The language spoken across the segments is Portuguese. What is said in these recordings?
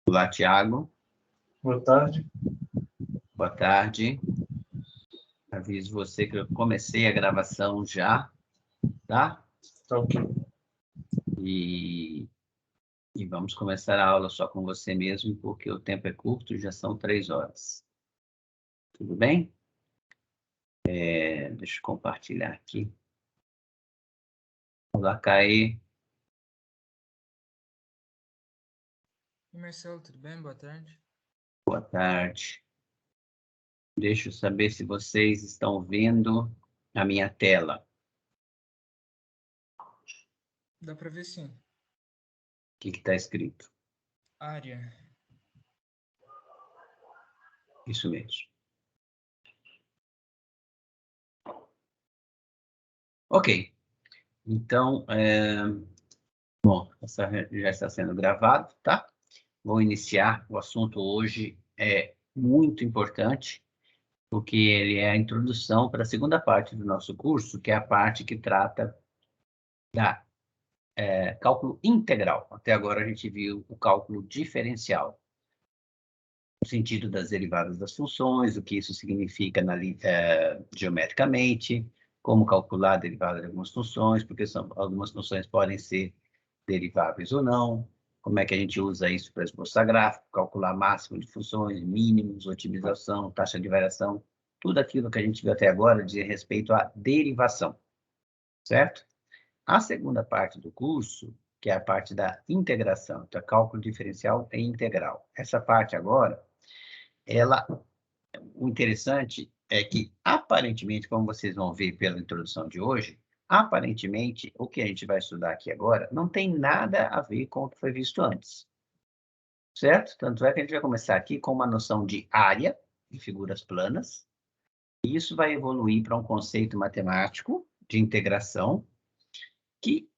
Olá, Thiago. Boa tarde. Boa tarde. Aviso você que eu comecei a gravação já, tá? Tá ok. E vamos começar a aula só com você mesmo, porque o tempo é curto, já são 3 horas. Tudo bem? Deixa eu compartilhar aqui. Olá, Caê. E Marcelo, tudo bem? Boa tarde. Boa tarde. Deixa eu saber se vocês estão vendo a minha tela. Dá para ver sim. O que está escrito? Área. Isso mesmo. Ok. Então, bom, essa já está sendo gravado, tá? Vou iniciar. O assunto hoje é muito importante, porque ele é a introdução para a segunda parte do nosso curso, que é a parte que trata da cálculo integral. Até agora a gente viu o cálculo diferencial, o sentido das derivadas das funções, o que isso significa geometricamente, como calcular a derivada de algumas funções, porque algumas funções podem ser deriváveis ou não, como é que a gente usa isso para esboçar gráfico, calcular máximo de funções, mínimos, otimização, taxa de variação, tudo aquilo que a gente viu até agora diz respeito à derivação, certo? A segunda parte do curso, que é a parte da integração, então, cálculo diferencial e integral. Essa parte agora, o interessante é que, aparentemente, como vocês vão ver pela introdução de hoje, aparentemente, o que a gente vai estudar aqui agora não tem nada a ver com o que foi visto antes, certo? Tanto é que a gente vai começar aqui com uma noção de área de figuras planas, e isso vai evoluir para um conceito matemático de integração, que,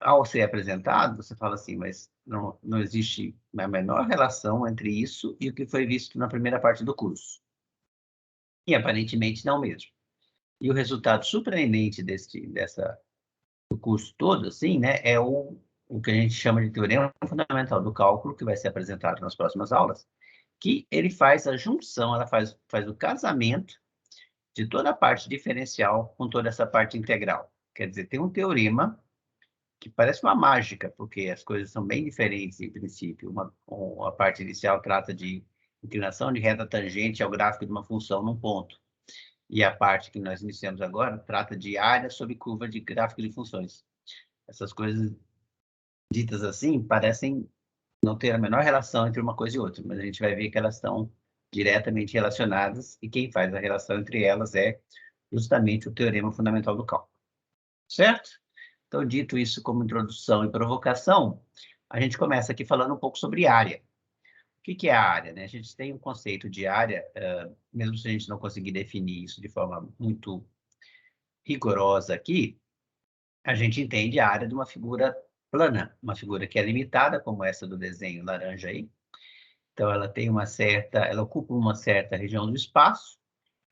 ao ser apresentado, você fala assim, mas não existe a menor relação entre isso e o que foi visto na primeira parte do curso. E, aparentemente, não mesmo. E o resultado surpreendente do curso todo, assim, né, é o que a gente chama de teorema fundamental do cálculo, que vai ser apresentado nas próximas aulas, que ele faz a junção, ela faz o casamento de toda a parte diferencial com toda essa parte integral. Quer dizer, tem um teorema que parece uma mágica, porque as coisas são bem diferentes em princípio. A parte inicial trata de inclinação de reta tangente ao gráfico de uma função num ponto. E a parte que nós iniciamos agora trata de área sobre curva de gráfico de funções. Essas coisas ditas assim parecem não ter a menor relação entre uma coisa e outra, mas a gente vai ver que elas estão diretamente relacionadas e quem faz a relação entre elas é justamente o teorema fundamental do cálculo. Certo? Então, dito isso como introdução e provocação, a gente começa aqui falando um pouco sobre área. O que é a área, né? A gente tem um conceito de área, mesmo se a gente não conseguir definir isso de forma muito rigorosa aqui, a gente entende a área de uma figura plana, uma figura que é limitada, como essa do desenho laranja aí. Então, ela ocupa uma certa região do espaço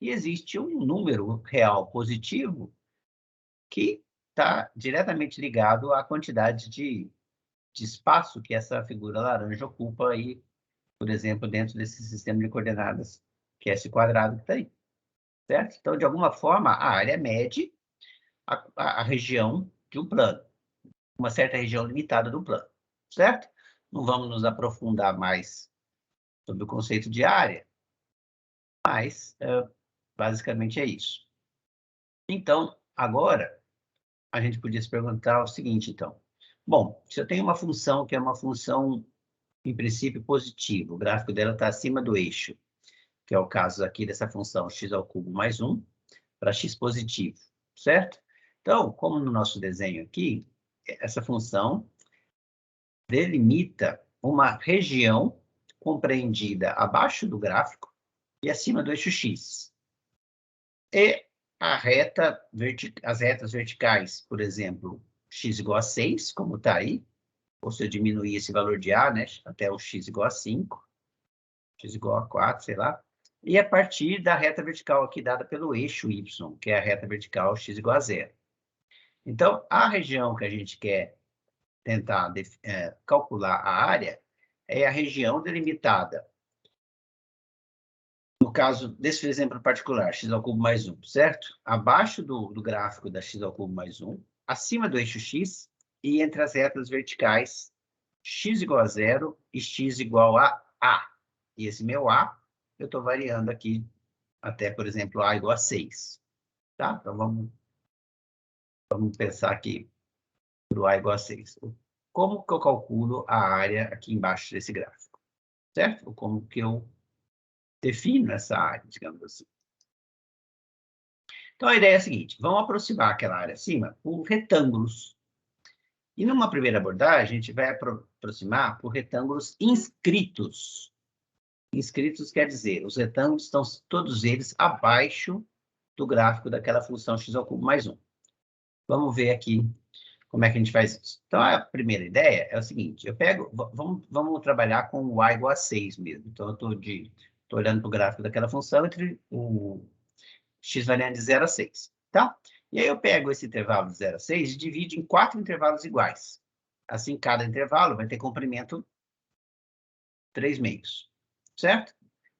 e existe um número real positivo que está diretamente ligado à quantidade de espaço que essa figura laranja ocupa aí, por exemplo, dentro desse sistema de coordenadas, que é esse quadrado que está aí, certo? Então, de alguma forma, a área mede a região de um plano, uma certa região limitada do plano, certo? Não vamos nos aprofundar mais sobre o conceito de área, mas, basicamente, é isso. Então, agora, a gente podia se perguntar o seguinte, então. Bom, se eu tenho uma função que é uma função, em princípio, positiva, o gráfico dela está acima do eixo, que é o caso aqui dessa função x² mais 1, para x positivo, certo? Então, como no nosso desenho aqui, essa função delimita uma região compreendida abaixo do gráfico e acima do eixo x. E as retas verticais, por exemplo, x igual a 6, como está aí, ou se eu diminuir esse valor de a, né, até o x igual a 5, x igual a 4, sei lá, e a partir da reta vertical aqui dada pelo eixo y, que é a reta vertical x igual a 0. Então, a região que a gente quer tentar calcular a área é a região delimitada. No caso desse exemplo particular, x ao cubo mais 1, certo? Abaixo do gráfico da x ao cubo mais 1, acima do eixo x e entre as retas verticais x igual a 0 e x igual a A. E esse meu A, eu estou variando aqui até, por exemplo, A igual a 6. Tá? Então, vamos pensar aqui para A igual a 6. Como que eu calculo a área aqui embaixo desse gráfico? Certo? Ou como que eu defino essa área, digamos assim. Então, a ideia é a seguinte. Vamos aproximar aquela área acima por retângulos. E numa primeira abordagem, a gente vai aproximar por retângulos inscritos. Inscritos quer dizer, os retângulos estão todos eles abaixo do gráfico daquela função x ao cubo mais 1. Vamos ver aqui como é que a gente faz isso. Então, a primeira ideia é o seguinte, eu pego, vamos trabalhar com o a igual a 6 mesmo. Então, eu estou olhando para o gráfico daquela função entre o x variando de 0 a 6, tá? E aí eu pego esse intervalo de 0 a 6 e divido em 4 intervalos iguais. Assim, cada intervalo vai ter comprimento 3 meios, certo?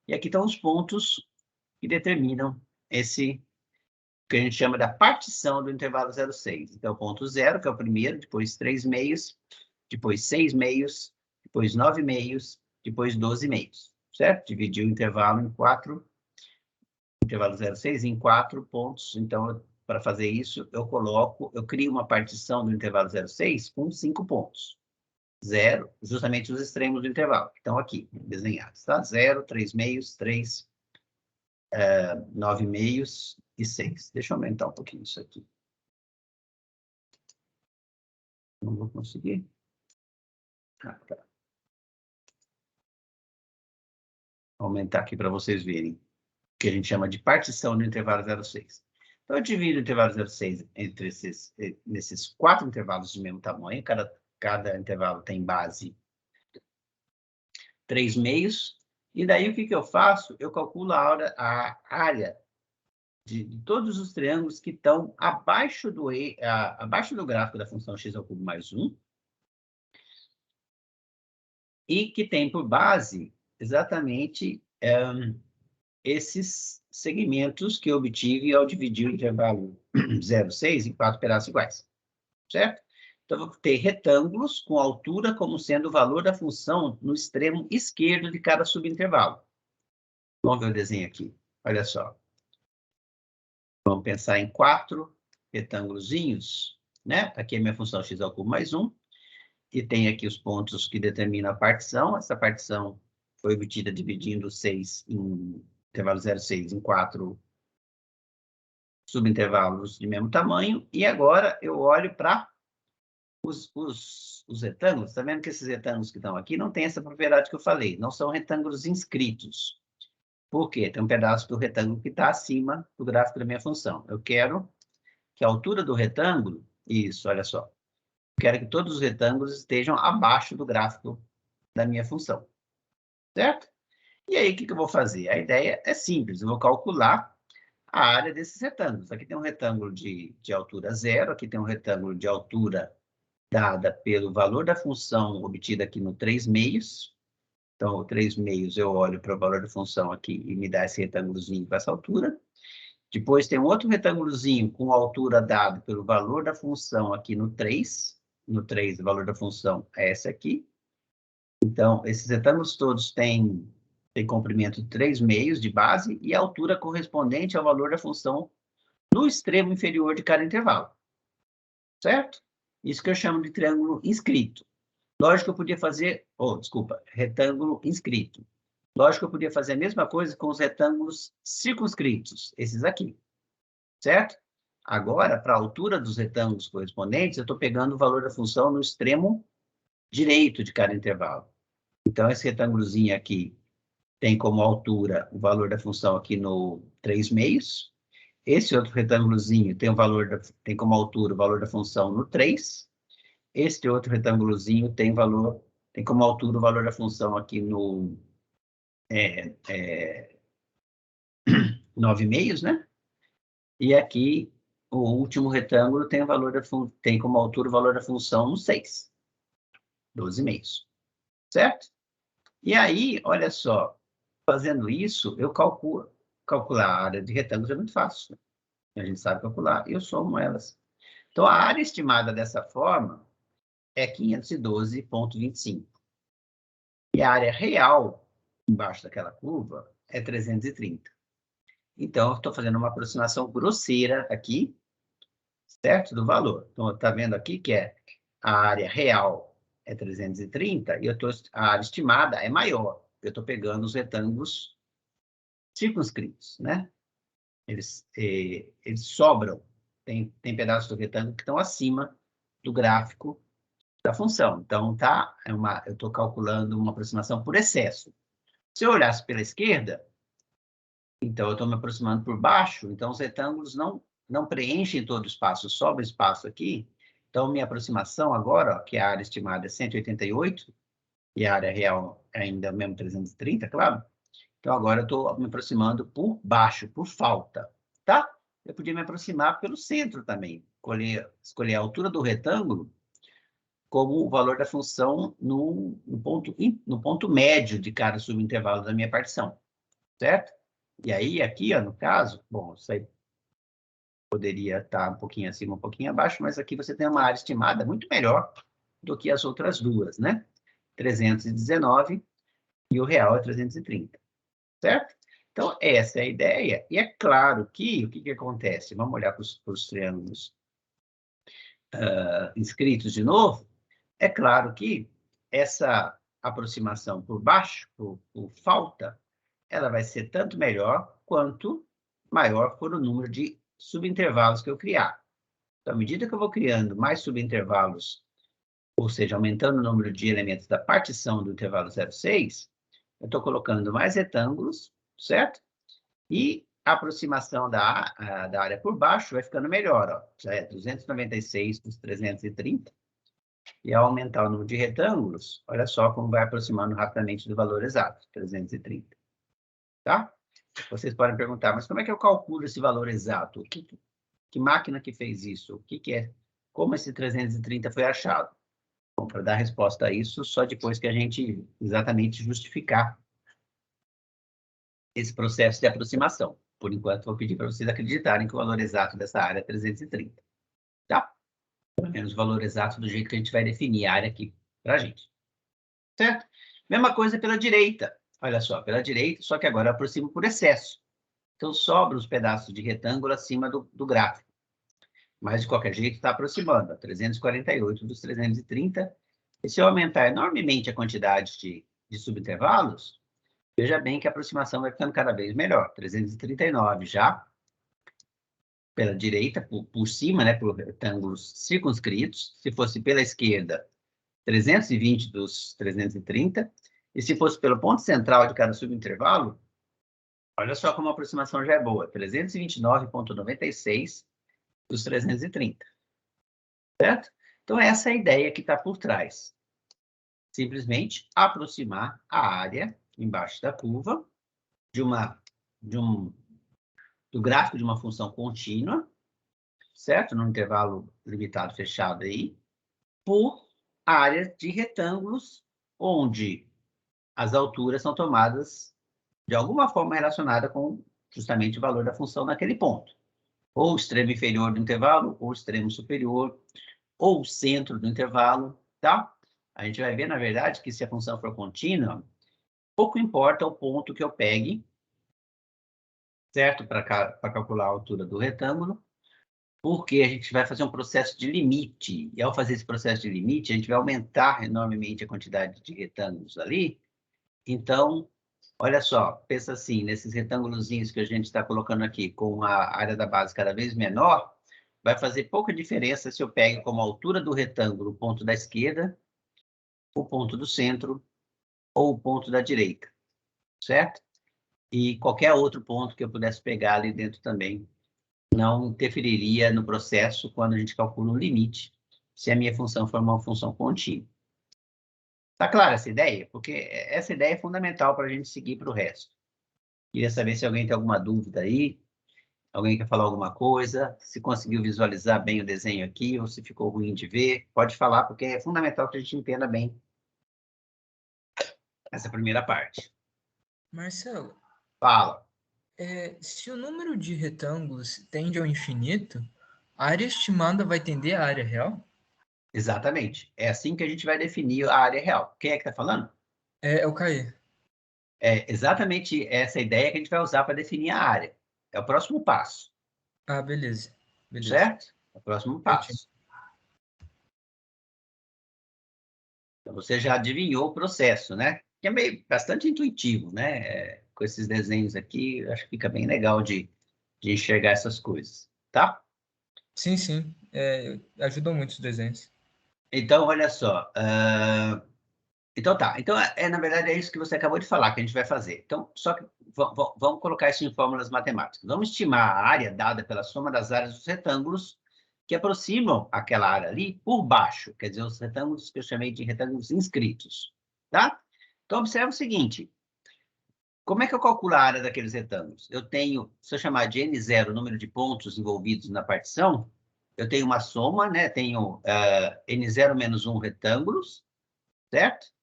E aqui estão os pontos que determinam esse que a gente chama da partição do intervalo 0,6. Então, o ponto 0, que é o primeiro, depois 3 meios, depois 6 meios, depois 9 meios, depois 12 meios, certo? Dividiu o intervalo em 4, intervalo 0,6 em 4 pontos. Então, para fazer isso, eu crio uma partição do intervalo 0,6 com 5 pontos. 0, justamente os extremos do intervalo. Então, aqui, desenhados, tá? 0, 3 meios, 3, 9 meios e 6. Deixa eu aumentar um pouquinho isso aqui. Não vou conseguir. Ah, tá. Vou aumentar aqui para vocês verem o que a gente chama de partição no intervalo 0,6. Então, eu divido o intervalo 0,6 entre nesses 4 intervalos de mesmo tamanho. Cada intervalo tem base 3 meios. E daí, o que eu faço? Eu calculo a área de todos os triângulos que estão abaixo do gráfico da função x ao cubo mais 1 e que tem por base exatamente esses segmentos que eu obtive ao dividir o intervalo 0,6 em 4 pedaços iguais, certo? Então, eu vou ter retângulos com altura como sendo o valor da função no extremo esquerdo de cada subintervalo. Vamos ver o desenho aqui. Olha só. Vamos pensar em 4 retângulozinhos, né? Aqui é minha função x ao cubo mais 1. E tem aqui os pontos que determinam a partição. Essa partição foi obtida dividindo 6 em intervalo 0,6 em 4 subintervalos de mesmo tamanho. E agora eu olho para os retângulos. Está vendo que esses retângulos que estão aqui não têm essa propriedade que eu falei. Não são retângulos inscritos. Por quê? Tem um pedaço do retângulo que está acima do gráfico da minha função. Eu quero que a altura do retângulo... Isso, olha só. Quero que todos os retângulos estejam abaixo do gráfico da minha função. Certo? E aí, o que eu vou fazer? A ideia é simples. Eu vou calcular a área desses retângulos. Aqui tem um retângulo de altura 0. Aqui tem um retângulo de altura dada pelo valor da função obtida aqui no 3 meios. Então, o 3 meios eu olho para o valor da função aqui e me dá esse retângulozinho com essa altura. Depois tem um outro retângulozinho com a altura dada pelo valor da função aqui no 3. No 3, o valor da função é esse aqui. Então, esses retângulos todos têm comprimento de 3 meios de base e a altura correspondente ao valor da função no extremo inferior de cada intervalo. Certo? Isso que eu chamo de triângulo inscrito. Lógico que eu podia fazer... retângulo inscrito. Lógico que eu podia fazer a mesma coisa com os retângulos circunscritos, esses aqui. Certo? Agora, para a altura dos retângulos correspondentes, eu estou pegando o valor da função no extremo direito de cada intervalo. Então, esse retângulozinho aqui tem como altura o valor da função aqui no 3 meios. Esse outro retângulozinho tem como altura o valor da função no 3. Este outro retângulozinho tem como altura o valor da função aqui no 9 meios, né? E aqui, o último retângulo tem como altura o valor da função no 6. 12,5. Certo? E aí, olha só, fazendo isso, eu calcular a área de retângulos é muito fácil. A gente sabe calcular, e eu somo elas. Então, a área estimada dessa forma é 512,25. E a área real, embaixo daquela curva, é 330. Então, eu estou fazendo uma aproximação grosseira aqui, certo? Do valor. Então, está vendo aqui que a área real é 330 e a área estimada é maior. Eu estou pegando os retângulos circunscritos, né? Eles sobram. Tem pedaços do retângulo que estão acima do gráfico da função. Então, eu estou calculando uma aproximação por excesso. Se eu olhasse pela esquerda, então eu estou me aproximando por baixo, então os retângulos não preenchem todo o espaço, sobra espaço aqui. Então, minha aproximação agora, ó, que a área estimada é 188, e a área real ainda é mesmo 330, claro. Então, agora eu estou me aproximando por baixo, por falta, tá? Eu podia me aproximar pelo centro também, escolher a altura do retângulo como o valor da função no ponto médio de cada subintervalo da minha partição, certo? E aí, aqui, ó, no caso, bom, isso aí poderia estar um pouquinho acima, um pouquinho abaixo, mas aqui você tem uma área estimada muito melhor do que as outras duas, né? 319 e o real é 330, certo? Então, essa é a ideia. E é claro que, o que acontece? Vamos olhar para os triângulos inscritos de novo. É claro que essa aproximação por baixo, por falta, ela vai ser tanto melhor quanto maior for o número de subintervalos que eu criar. Então, à medida que eu vou criando mais subintervalos, ou seja, aumentando o número de elementos da partição do intervalo 0,6, eu estou colocando mais retângulos, certo? E a aproximação da área por baixo vai ficando melhor, ó. Já é 296 dos 330. E ao aumentar o número de retângulos, olha só como vai aproximando rapidamente do valor exato, 330. Tá? Vocês podem perguntar, mas como é que eu calculo esse valor exato? Que máquina que fez isso? O que é? Como esse 330 foi achado? Bom, para dar resposta a isso, só depois que a gente exatamente justificar esse processo de aproximação. Por enquanto, vou pedir para vocês acreditarem que o valor exato dessa área é 330. Tá? Pelo menos o valor exato do jeito que a gente vai definir a área aqui para a gente. Certo? Mesma coisa pela direita. Olha só, pela direita, só que agora eu aproximo por excesso. Então, sobra os pedaços de retângulo acima do gráfico. Mas, de qualquer jeito, está aproximando. A 348 dos 330. E se eu aumentar enormemente a quantidade de subintervalos, veja bem que a aproximação vai ficando cada vez melhor. 339 já, pela direita, por cima, né, por retângulos circunscritos. Se fosse pela esquerda, 320 dos 330. E se fosse pelo ponto central de cada subintervalo, olha só como a aproximação já é boa. 329,96 dos 330. Certo? Então, essa é a ideia que está por trás. Simplesmente aproximar a área embaixo da curva do gráfico de uma função contínua, certo? Num intervalo limitado fechado aí, por área de retângulos onde as alturas são tomadas de alguma forma relacionada com justamente o valor da função naquele ponto. Ou o extremo inferior do intervalo, ou o extremo superior, ou o centro do intervalo, tá? A gente vai ver, na verdade, que se a função for contínua, pouco importa o ponto que eu pegue, certo? Para calcular a altura do retângulo, porque a gente vai fazer um processo de limite. E ao fazer esse processo de limite, a gente vai aumentar enormemente a quantidade de retângulos ali. Então, olha só, pensa assim, nesses retângulozinhos que a gente está colocando aqui, com a área da base cada vez menor, vai fazer pouca diferença se eu pego como altura do retângulo o ponto da esquerda, o ponto do centro ou o ponto da direita, certo? E qualquer outro ponto que eu pudesse pegar ali dentro também não interferiria no processo quando a gente calcula o limite, se a minha função for uma função contínua. Tá clara essa ideia? Porque essa ideia é fundamental para a gente seguir para o resto. Queria saber se alguém tem alguma dúvida aí, alguém quer falar alguma coisa, se conseguiu visualizar bem o desenho aqui, ou se ficou ruim de ver, pode falar, porque é fundamental que a gente entenda bem Essa primeira parte. Marcelo, Fala. se o número de retângulos tende ao infinito, a área estimada vai tender à área real? Exatamente. É assim que a gente vai definir a área real. Quem é que está falando? É o Caê. É exatamente essa ideia que a gente vai usar para definir a área. É o próximo passo, Ah, beleza. Beleza. certo? É o próximo Certinho. passo. Então, você já adivinhou o processo, né? Que é meio bastante intuitivo, né? Com esses desenhos aqui, eu acho que fica bem legal de enxergar essas coisas, tá? Sim, sim. Ajudam muito os desenhos. Então, olha só. Então tá. Então, na verdade, é isso que você acabou de falar que a gente vai fazer. Então, só que vamos colocar isso em fórmulas matemáticas. Vamos estimar a área dada pela soma das áreas dos retângulos que aproximam aquela área ali por baixo, quer dizer, os retângulos que eu chamei de retângulos inscritos, tá? Então, observe o seguinte. Como é que eu calculo a área daqueles retângulos? Eu tenho, se eu chamar de N0 o número de pontos envolvidos na partição, eu tenho uma soma, né? Tenho N0 menos 1 retângulos, certo?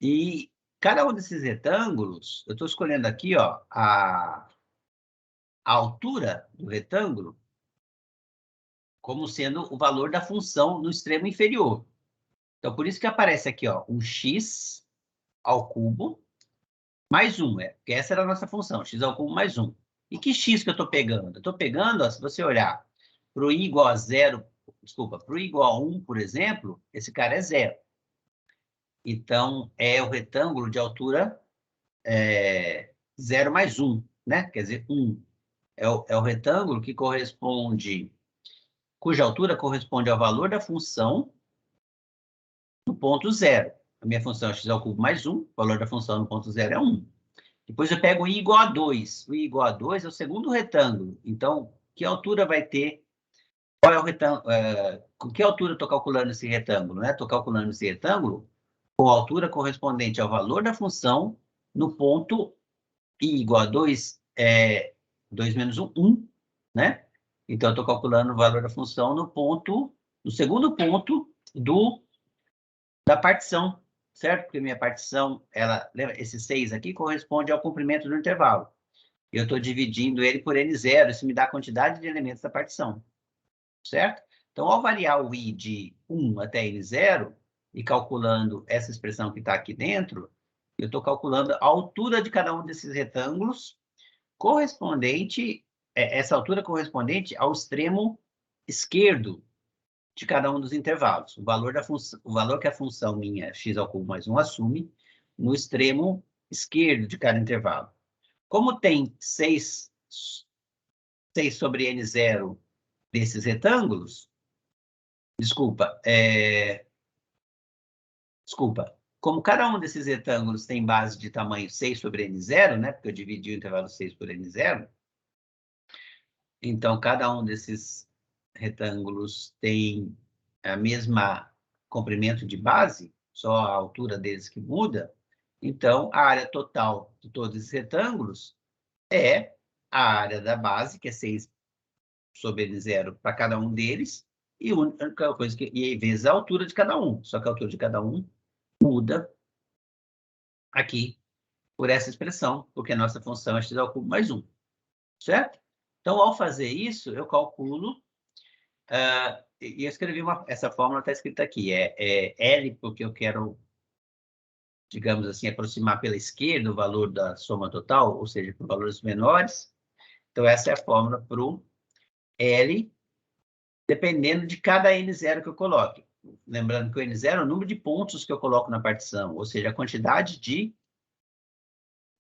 E cada um desses retângulos, eu estou escolhendo aqui, ó, a altura do retângulo como sendo o valor da função no extremo inferior. Então, por isso que aparece aqui, ó, um x ao cubo mais 1, porque essa era a nossa função, x ao cubo mais 1. E que x que eu estou pegando? Eu estou pegando, ó, se você olhar para o i igual a 0, desculpa, para o i igual a 1, por exemplo, esse cara é 0. Então, é o retângulo de altura 0 mais 1, né? Quer dizer, 1. É o retângulo que corresponde, cuja altura corresponde ao valor da função no ponto 0. A minha função é x ao cubo mais 1, o valor da função no ponto 0 é 1. Depois eu pego o i igual a 2. O i igual a 2 é o segundo retângulo. Então, que altura vai ter? Qual é o retângulo? Com que altura eu estou calculando esse retângulo? Estou calculando esse retângulo com a altura correspondente ao valor da função no ponto i igual a 2, 2 menos 1, 1, né? Então, eu estou calculando o valor da função no segundo ponto da partição, certo? Porque minha partição, esse 6 aqui corresponde ao comprimento do intervalo. Eu estou dividindo ele por N0, isso me dá a quantidade de elementos da partição, certo? Então, ao variar o i de 1 até N0, e calculando essa expressão que está aqui dentro, eu estou calculando a altura de cada um desses retângulos correspondente, essa altura correspondente ao extremo esquerdo de cada um dos intervalos. O valor que a função minha, x ao cubo mais 1, assume no extremo esquerdo de cada intervalo. Como tem 6 sobre N0 desses retângulos, desculpa, como cada um desses retângulos tem base de tamanho 6 sobre N0, né, porque eu dividi o intervalo 6 por N0, então cada um desses retângulos tem a mesma comprimento de base, só a altura deles que muda, então a área total de todos esses retângulos é a área da base, que é 6 sobre N0 para cada um deles, e a única coisa e vezes a altura de cada um. Só que a altura de cada um muda aqui por essa expressão, porque a nossa função é x ao cubo mais 1, certo? Então, ao fazer isso, eu calculo, e eu escrevi essa fórmula está escrita aqui, L, porque eu quero, digamos assim, aproximar pela esquerda o valor da soma total, ou seja, por valores menores. Então, essa é a fórmula para o L, dependendo de cada N0 que eu coloque. Lembrando que o N0 é o número de pontos que eu coloco na partição, ou seja, a quantidade de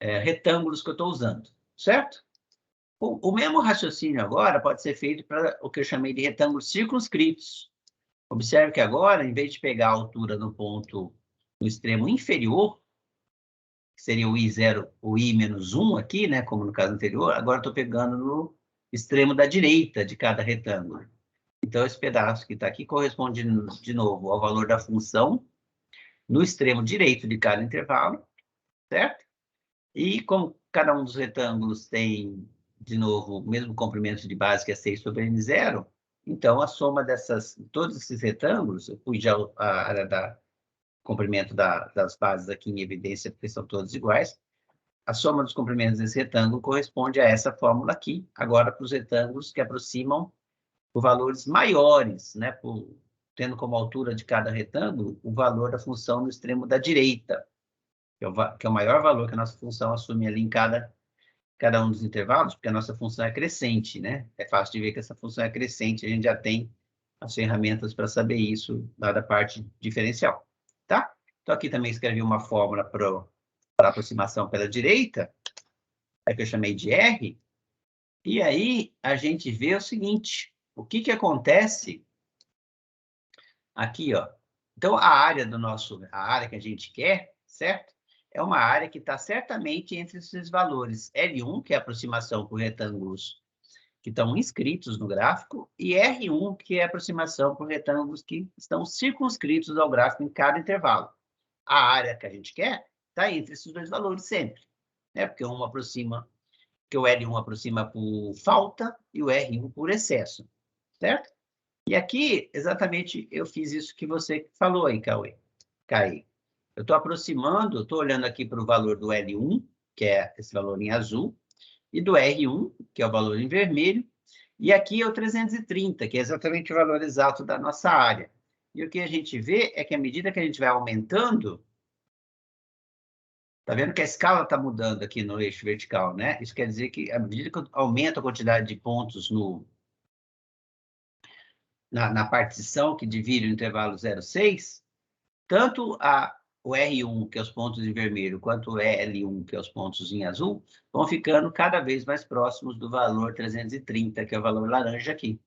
retângulos que eu estou usando, certo? O mesmo raciocínio agora pode ser feito para o que eu chamei de retângulos circunscritos. Observe que agora, em vez de pegar a altura no ponto no extremo inferior, que seria o i0, o i menos 1 aqui, né, como no caso anterior, agora estou pegando no extremo da direita de cada retângulo. Então, esse pedaço que está aqui corresponde, de novo, ao valor da função no extremo direito de cada intervalo, certo? E como cada um dos retângulos tem, de novo, o mesmo comprimento de base, que é 6 sobre N0, então a soma todos esses retângulos, eu pus já a área comprimento das bases aqui em evidência, porque são todos iguais. A soma dos comprimentos desse retângulo corresponde a essa fórmula aqui, agora para os retângulos que aproximam por valores maiores, né? Tendo como altura de cada retângulo o valor da função no extremo da direita, que é o maior valor que a nossa função assume ali em cada um dos intervalos, porque a nossa função é crescente, né? É fácil de ver que essa função é crescente, a gente já tem as ferramentas para saber isso lá da parte diferencial, tá? Então, aqui também escrevi uma fórmula para aproximação pela direita, que eu chamei de R, e aí a gente vê o seguinte, o que acontece aqui, ó. Então, a área que a gente quer, certo? É uma área que está certamente entre esses valores L1, que é a aproximação por retângulos que estão inscritos no gráfico, e R1, que é a aproximação por retângulos que estão circunscritos ao gráfico em cada intervalo. A área que a gente quer está entre esses dois valores sempre, né? Porque o L1 aproxima por falta e o R1 por excesso, certo? E aqui, exatamente, eu fiz isso que você falou aí, Caí. Eu estou aproximando, estou olhando aqui para o valor do L1, que é esse valor em azul, e do R1, que é o valor em vermelho, e aqui é o 330, que é exatamente o valor exato da nossa área. E o que a gente vê é que à medida que a gente vai aumentando, tá vendo que a escala está mudando aqui no eixo vertical, né? Isso quer dizer que à medida que eu aumento a quantidade de pontos na partição que divide o intervalo 0,6, tanto o R1, que é os pontos em vermelho, quanto o L1, que é os pontos em azul, vão ficando cada vez mais próximos do valor 330, que é o valor laranja aqui,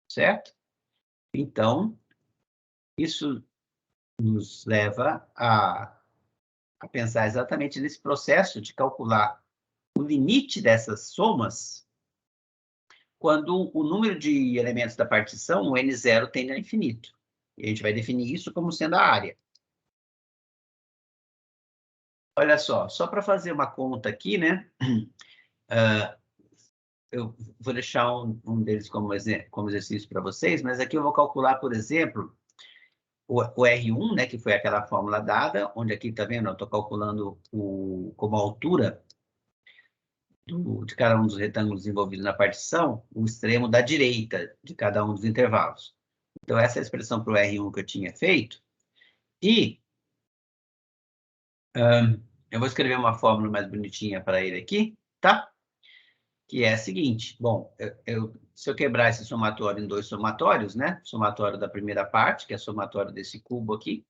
certo? Então, isso nos leva a pensar exatamente nesse processo de calcular o limite dessas somas quando o número de elementos da partição, o N0, tende a infinito. E a gente vai definir isso como sendo a área. Olha só para fazer uma conta aqui, né? Eu vou deixar um deles como exercício para vocês, mas aqui eu vou calcular, por exemplo, o R1, né, que foi aquela fórmula dada, onde aqui, tá vendo, eu estou calculando como altura de cada um dos retângulos envolvidos na partição, o extremo da direita de cada um dos intervalos. Então, essa é a expressão para o R1 que eu tinha feito. E eu vou escrever uma fórmula mais bonitinha para ele aqui, tá? Que é a seguinte. Bom, se eu quebrar esse somatório em dois somatórios, né? Somatório da primeira parte, que é o somatório desse cubo aqui,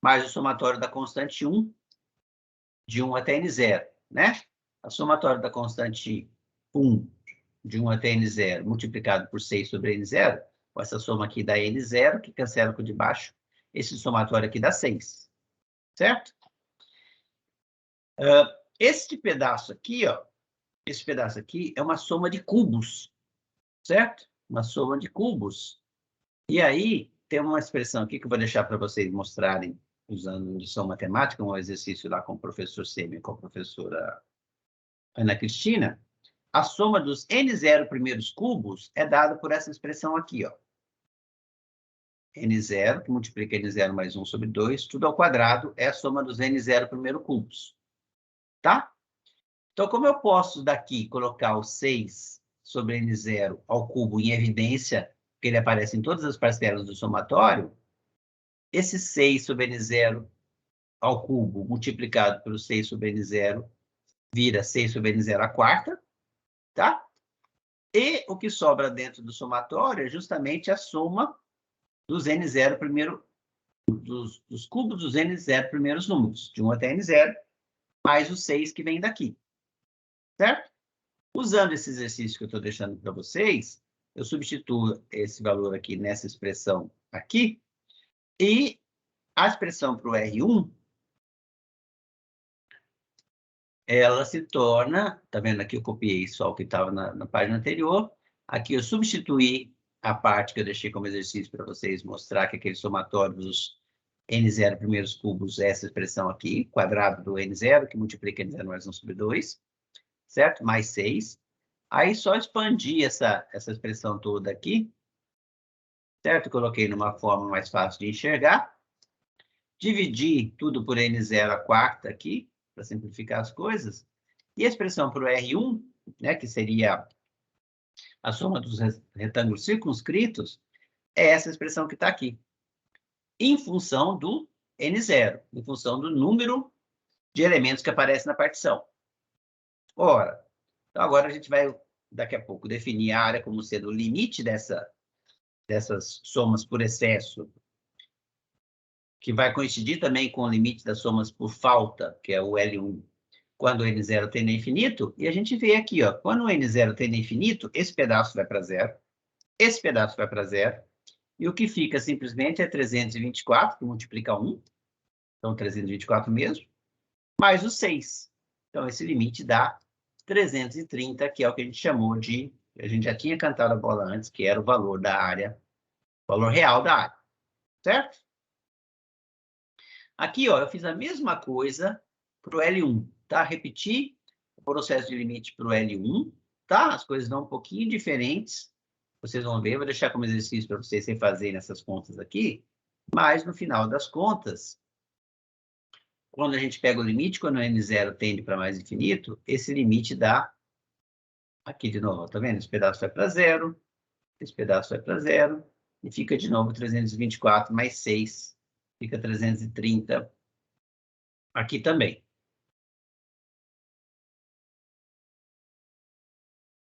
mais o somatório da constante 1, de 1 até N0, né? A somatório da constante 1, de 1 até N0, multiplicado por 6 sobre N0, com essa soma aqui dá N0, que cancela com o de baixo, esse somatório aqui dá 6, certo? Este pedaço aqui, ó, esse pedaço aqui é uma soma de cubos, certo? Uma soma de cubos. E aí, tem uma expressão aqui que eu vou deixar para vocês mostrarem, usando lição matemática, um exercício lá com o professor Semi, com a professora Ana Cristina. A soma dos N0 primeiros cubos é dada por essa expressão aqui, ó. N0, que multiplica N0 mais 1 sobre 2, tudo ao quadrado, é a soma dos N0 primeiro cubos. Tá? Então, como eu posso daqui colocar o 6 sobre N0 ao cubo em evidência, que ele aparece em todas as parcelas do somatório, esse 6 sobre N0 ao cubo multiplicado pelo 6 sobre N0 vira 6 sobre N0 à quarta, tá? E o que sobra dentro do somatório é justamente a soma dos N0 primeiro, dos cubos dos N0 primeiros números, de 1 até N0, mais os 6 que vem daqui, certo? Usando esse exercício que eu estou deixando para vocês, eu substituo esse valor aqui nessa expressão aqui, e a expressão para o R1, ela se torna, tá vendo aqui eu copiei só o que estava na página anterior, aqui eu substituí a parte que eu deixei como exercício para vocês mostrar que aquele somatório dos N0 primeiros cubos é essa expressão aqui, quadrado do N0, que multiplica N0 mais 1 sobre 2, certo? Mais 6. Aí só expandi essa expressão toda aqui, certo? Coloquei numa forma mais fácil de enxergar. dividir tudo por n0² aqui, para simplificar as coisas, e a expressão para o R1, né, que seria a soma dos retângulos circunscritos, é essa expressão que está aqui, em função do n0, em função do número de elementos que aparece na partição. Ora, então agora a gente vai, daqui a pouco, definir a área como sendo o limite dessas somas por excesso, que vai coincidir também com o limite das somas por falta, que é o L1, quando o N0 tende a infinito, e a gente vê aqui, ó, quando o N0 tende a infinito, esse pedaço vai para zero, esse pedaço vai para zero, e o que fica simplesmente é 324, que multiplica 1, então 324 mesmo, mais o 6. Então, esse limite dá 330, que é o que a gente chamou de, a gente já tinha cantado a bola antes, que era o valor da área, o valor real da área, certo? Aqui, ó, eu fiz a mesma coisa para o L1, tá? Repeti o processo de limite para o L1, tá? As coisas dão um pouquinho diferentes, vocês vão ver, vou deixar como exercício para vocês refazerem essas contas aqui, mas no final das contas, quando a gente pega o limite, quando o N0 tende para mais infinito, esse limite dá, aqui de novo, tá vendo? Esse pedaço vai para zero, esse pedaço vai para zero, e fica de novo 324 mais 6, fica 330 aqui também.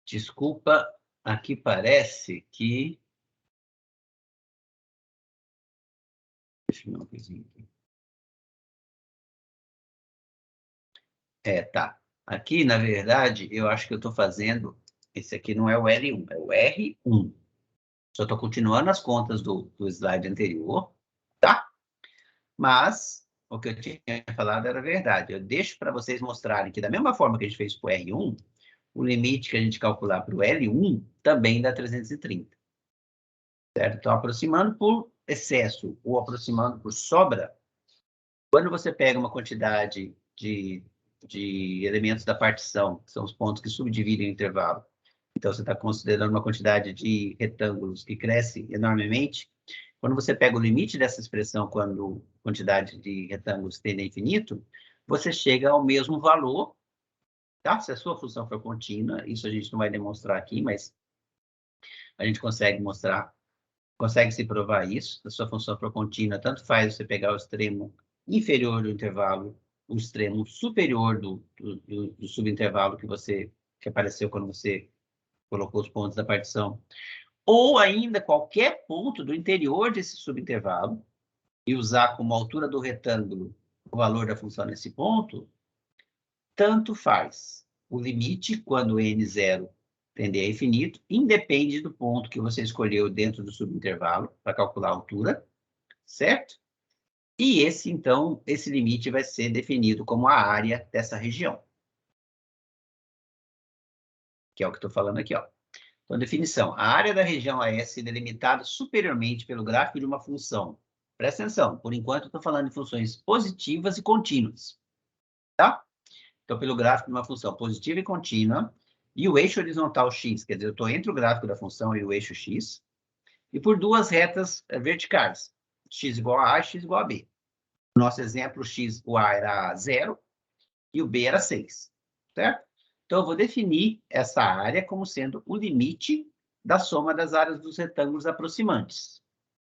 Desculpa, aqui parece que... Deixa eu ver uma coisinha aqui. Tá. Aqui, na verdade, eu acho que eu estou fazendo... Esse aqui não é o L1, é o R1. Só estou continuando as contas do slide anterior, tá? Mas o que eu tinha falado era verdade. Eu deixo para vocês mostrarem que, da mesma forma que a gente fez para o R1, o limite que a gente calcular para o L1 também dá 330. Certo? Então, aproximando por excesso ou aproximando por sobra, quando você pega uma quantidade de elementos da partição, que são os pontos que subdividem o intervalo, então você está considerando uma quantidade de retângulos que cresce enormemente, quando você pega o limite dessa expressão, quando a quantidade de retângulos tende a infinito, você chega ao mesmo valor, tá? Se a sua função for contínua, isso a gente não vai demonstrar aqui, mas a gente consegue mostrar, consegue se provar isso. Se a sua função for contínua, tanto faz você pegar o extremo inferior do intervalo, o extremo superior do subintervalo que apareceu quando você colocou os pontos da partição, ou ainda qualquer ponto do interior desse subintervalo, e usar como altura do retângulo o valor da função nesse ponto, tanto faz. O limite, quando n0 tender a infinito, independe do ponto que você escolheu dentro do subintervalo para calcular a altura, certo? E esse, então, esse limite vai ser definido como a área dessa região. Que é o que estou falando aqui, ó. Então, definição. A área da região AS é delimitada superiormente pelo gráfico de uma função. Presta atenção, por enquanto eu estou falando de funções positivas e contínuas. Tá? Então, pelo gráfico de uma função positiva e contínua, e o eixo horizontal x, quer dizer, eu estou entre o gráfico da função e o eixo x, e por duas retas verticais, x igual a A e x igual a B. No nosso exemplo, o A era 0 e o B era 6, certo? Então, eu vou definir essa área como sendo o limite da soma das áreas dos retângulos aproximantes.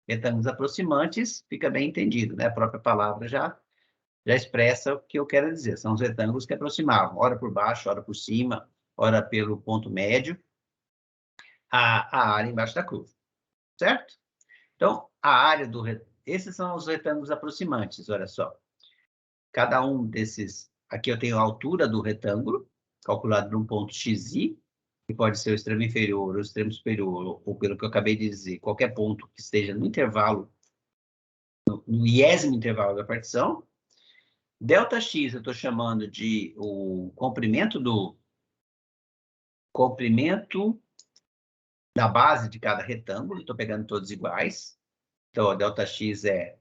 Retângulos aproximantes, fica bem entendido, né? A própria palavra já expressa o que eu quero dizer. São os retângulos que aproximavam, ora por baixo, ora por cima, ora pelo ponto médio, a área embaixo da curva, certo? Então, a área do... Esses são os retângulos aproximantes, olha só. Cada um desses... Aqui eu tenho a altura do retângulo, calculado num ponto xi, que pode ser o extremo inferior, o extremo superior, ou pelo que eu acabei de dizer, qualquer ponto que esteja no intervalo, no iésimo intervalo da partição. Δx eu estou chamando de o comprimento da base de cada retângulo, estou pegando todos iguais. Então, a Δx é...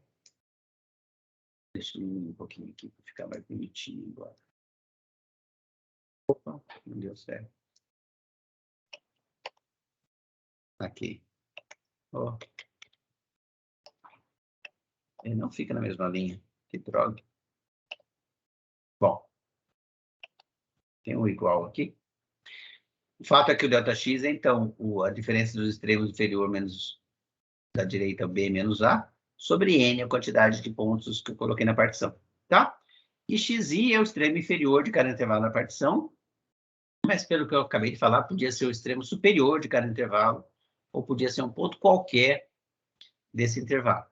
Deixa eu diminuir um pouquinho aqui para ficar mais bonitinho agora. Opa, não deu certo. Aqui. Oh. Ele não fica na mesma linha. Que droga. Bom, tem um igual aqui. O fato é que o ΔX é, então, a diferença dos extremos inferior menos da direita B menos A, sobre N, a quantidade de pontos que eu coloquei na partição, tá? E XI é o extremo inferior de cada intervalo da partição, mas pelo que eu acabei de falar, podia ser o extremo superior de cada intervalo, ou podia ser um ponto qualquer desse intervalo,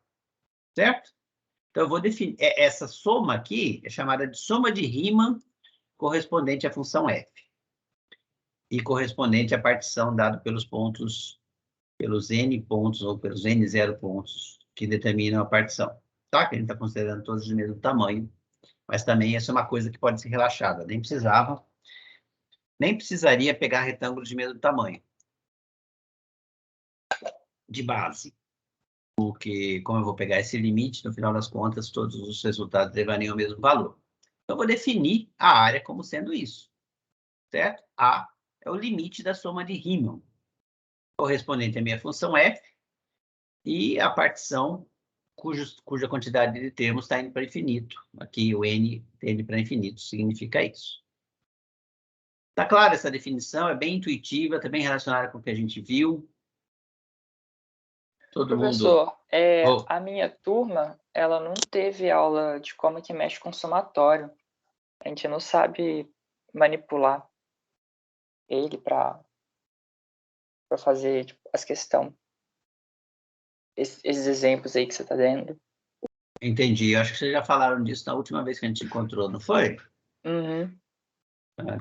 certo? Então, eu vou definir, essa soma aqui é chamada de soma de Riemann correspondente à função f, e correspondente à partição dada pelos pontos, pelos n pontos, ou pelos n0 pontos, que determinam a partição, tá? Que a gente está considerando todos de mesmo tamanho, mas também essa é uma coisa que pode ser relaxada, nem precisaria pegar retângulos de mesmo tamanho, de base, porque como eu vou pegar esse limite, no final das contas, todos os resultados levariam ao mesmo valor. Então, eu vou definir a área como sendo isso, certo? A é o limite da soma de Riemann, correspondente à minha função f, e a partição cuja quantidade de termos está indo para infinito. Aqui o n tende para infinito, significa isso. Tá claro essa definição? É bem intuitiva, tá bem relacionada com o que a gente viu. Todo mundo... Professor, a minha turma, ela não teve aula de como que mexe com somatório. A gente não sabe manipular ele para fazer tipo, as questões. Esses exemplos aí que você está dando. Entendi. Eu acho que vocês já falaram disso na última vez que a gente se encontrou, não foi? Uhum.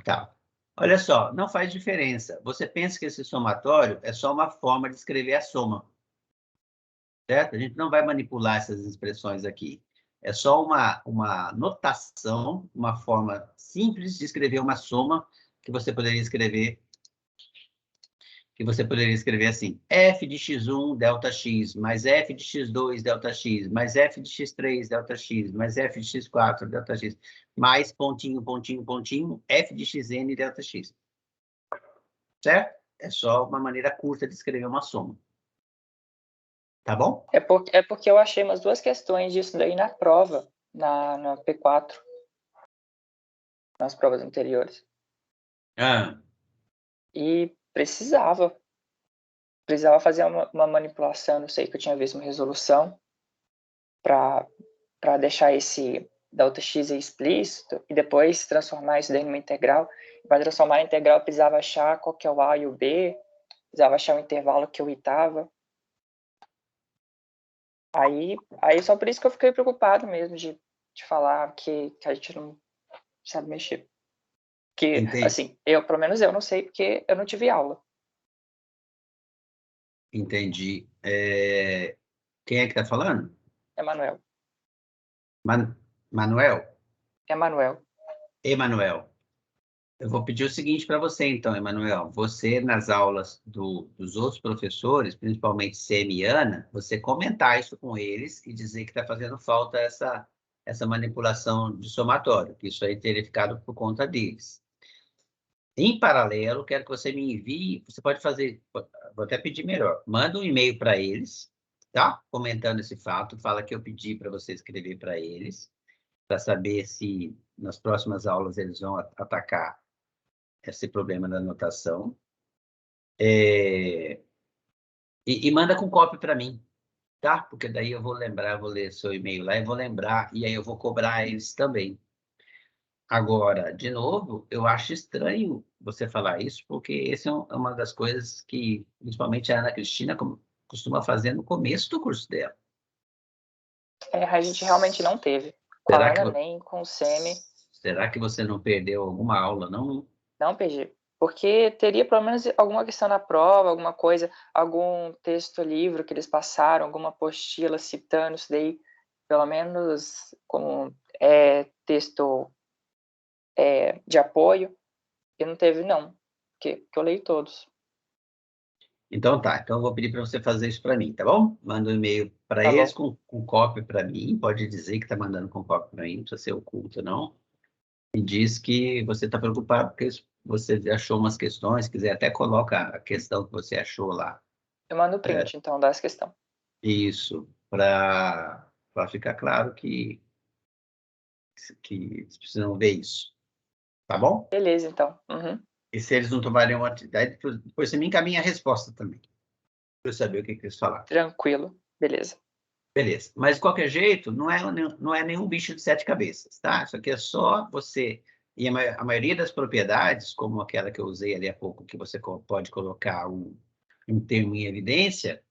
Tá. Olha só, não faz diferença. Você pensa que esse somatório é só uma forma de escrever a soma. Certo? A gente não vai manipular essas expressões aqui. É só uma notação, uma forma simples de escrever uma soma que você poderia escrever assim: f de x1 ΔX, mais f de x2 ΔX, mais f de x3 ΔX, mais f de x4 ΔX, mais pontinho, pontinho, pontinho, f de xn ΔX. Certo? É só uma maneira curta de escrever uma soma. Tá bom? É porque eu achei umas duas questões disso daí na prova, na P4, nas provas anteriores. E precisava fazer uma manipulação, não sei, que eu tinha visto uma resolução para deixar esse ΔX explícito e depois transformar isso daí numa integral. Para transformar a integral, eu precisava achar qual que é o A e o B, precisava achar o intervalo que o I estava. Aí só por isso que eu fiquei preocupado mesmo de falar que a gente não sabe mexer. Porque, Entendi. assim, pelo menos eu não sei, porque eu não tive aula. Entendi. Quem é que está falando? Emanuel. Manuel? Emanuel. Emanuel. Eu vou pedir o seguinte para você, então, Emanuel. Você, nas aulas dos outros professores, principalmente Semiana, você comentar isso com eles e dizer que está fazendo falta essa manipulação de somatório, que isso aí teria ficado por conta deles. Em paralelo, quero que você me envie, você pode fazer, vou até pedir melhor, manda um e-mail para eles, tá? Comentando esse fato, fala que eu pedi para você escrever para eles, para saber se nas próximas aulas eles vão atacar esse problema da anotação. E manda com cópia para mim, tá? Porque daí eu vou lembrar, vou ler seu e-mail lá e vou lembrar, e aí eu vou cobrar eles também. Agora, de novo, eu acho estranho você falar isso, porque essa é uma das coisas que, principalmente a Ana Cristina, costuma fazer no começo do curso dela. A gente realmente não teve. Com a Ana, nem com o Semi. Será que você não perdeu alguma aula, não? Não perdi. Porque teria pelo menos alguma questão na prova, alguma coisa, algum texto, livro que eles passaram, alguma apostila citando isso daí, pelo menos como texto de apoio. E não teve, não. Porque eu leio todos. Então tá, então eu vou pedir para você fazer isso para mim, tá bom? Manda um e-mail para eles com cópia para mim, pode dizer que está mandando com cópia para mim, não precisa ser oculto, não. E diz que você está preocupado porque você achou umas questões, se quiser até coloca a questão que você achou lá. Eu mando o print, então, das questões. Isso, para para ficar claro que eles precisam ver isso. Tá bom? Beleza, então. Uhum. E se eles não tomarem uma atividade, depois você me encaminha a resposta também, para eu saber o que eles falaram. Tranquilo. Beleza. Beleza. Mas, de qualquer jeito, não é nenhum bicho de 7 cabeças, tá? Isso aqui é só você... E a maioria das propriedades, como aquela que eu usei ali há pouco, que você pode colocar um termo em evidência,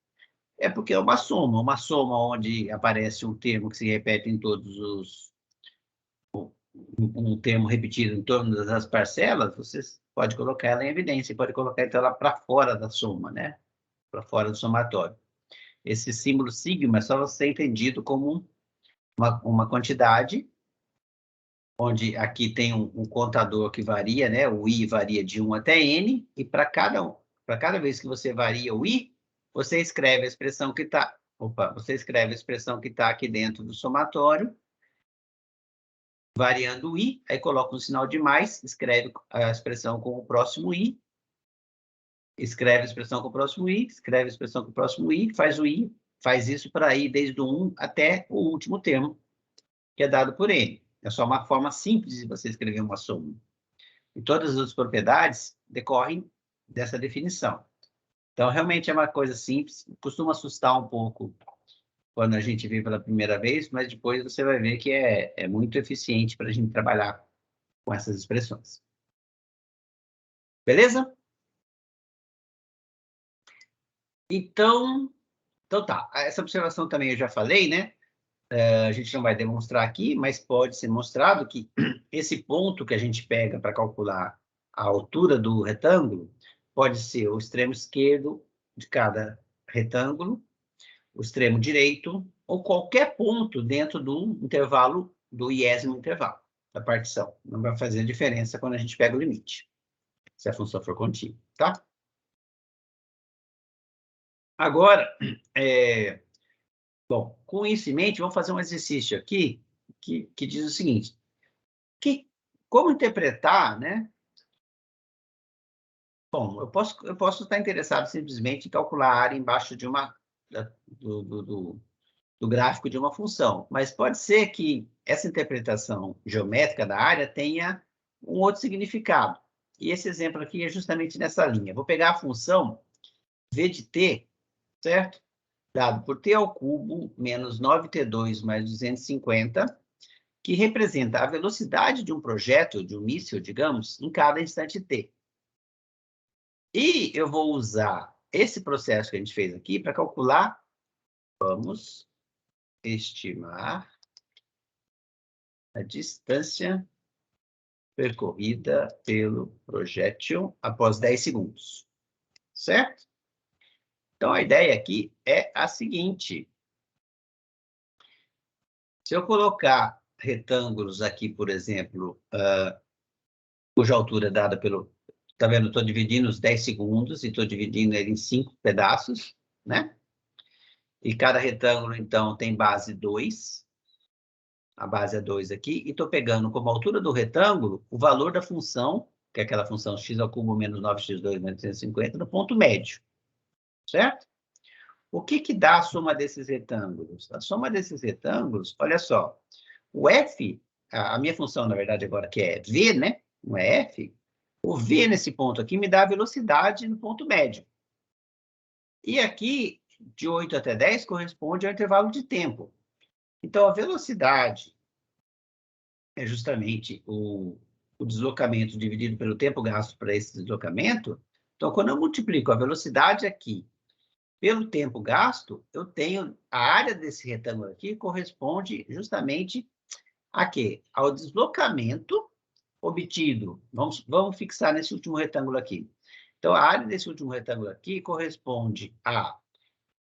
é porque é uma soma onde aparece um termo que se repete em todos os... um termo repetido em todas as parcelas, você pode colocar ela em evidência, pode colocar então, ela para fora da soma, né? Para fora do somatório. Esse símbolo sigma só vai ser entendido como uma quantidade, onde aqui tem um contador que varia, né? O i varia de 1 até n, e para cada vez que você varia o i, você escreve a expressão que está... você escreve a expressão que está aqui dentro do somatório, variando o i, aí coloca um sinal de mais, escreve a expressão com o próximo i, escreve a expressão com o próximo i, escreve a expressão com o próximo i, faz o i, faz isso para ir desde o 1 até o último termo, que é dado por n. É só uma forma simples de você escrever uma soma. E todas as propriedades decorrem dessa definição. Então, realmente é uma coisa simples, costuma assustar um pouco quando a gente vê pela primeira vez, mas depois você vai ver que é muito eficiente para a gente trabalhar com essas expressões. Beleza? Então tá. Essa observação também eu já falei, né? A gente não vai demonstrar aqui, mas pode ser mostrado que esse ponto que a gente pega para calcular a altura do retângulo pode ser o extremo esquerdo de cada retângulo, o extremo direito, ou qualquer ponto dentro do intervalo, do iésimo intervalo da partição. Não vai fazer diferença quando a gente pega o limite, se a função for contínua, tá? Agora, bom, com isso em mente, vamos fazer um exercício aqui que diz o seguinte, como interpretar, né? Bom, eu posso estar interessado simplesmente em calcular a área embaixo de do gráfico de uma função, mas pode ser que essa interpretação geométrica da área tenha um outro significado. E esse exemplo aqui é justamente nessa linha. Vou pegar a função v de t, certo? Dado por t ao cubo menos 9t2 mais 250, que representa a velocidade de um projétil, de um míssil, digamos, em cada instante t. E eu vou usar esse processo que a gente fez aqui para calcular, vamos estimar a distância percorrida pelo projétil após 10 segundos, certo? Então, a ideia aqui é a seguinte. Se eu colocar retângulos aqui, por exemplo, cuja altura é dada pelo... Está vendo? Estou dividindo os 10 segundos e estou dividindo ele em 5 pedaços, né? E cada retângulo, então, tem base 2. A base é 2 aqui. E estou pegando como altura do retângulo o valor da função, que é aquela função x ao cubo menos 9x2 menos 250, no ponto médio. Certo? O que dá a soma desses retângulos? A soma desses retângulos, olha só. O f, a minha função, na verdade, agora, que é v, né? Não é f. O v nesse ponto aqui me dá a velocidade no ponto médio. E aqui, de 8 até 10, corresponde ao intervalo de tempo. Então, a velocidade é justamente o deslocamento dividido pelo tempo gasto para esse deslocamento. Então, quando eu multiplico a velocidade aqui pelo tempo gasto, eu tenho a área desse retângulo aqui corresponde justamente a quê? Ao deslocamento obtido. Vamos fixar nesse último retângulo aqui. Então, a área desse último retângulo aqui corresponde a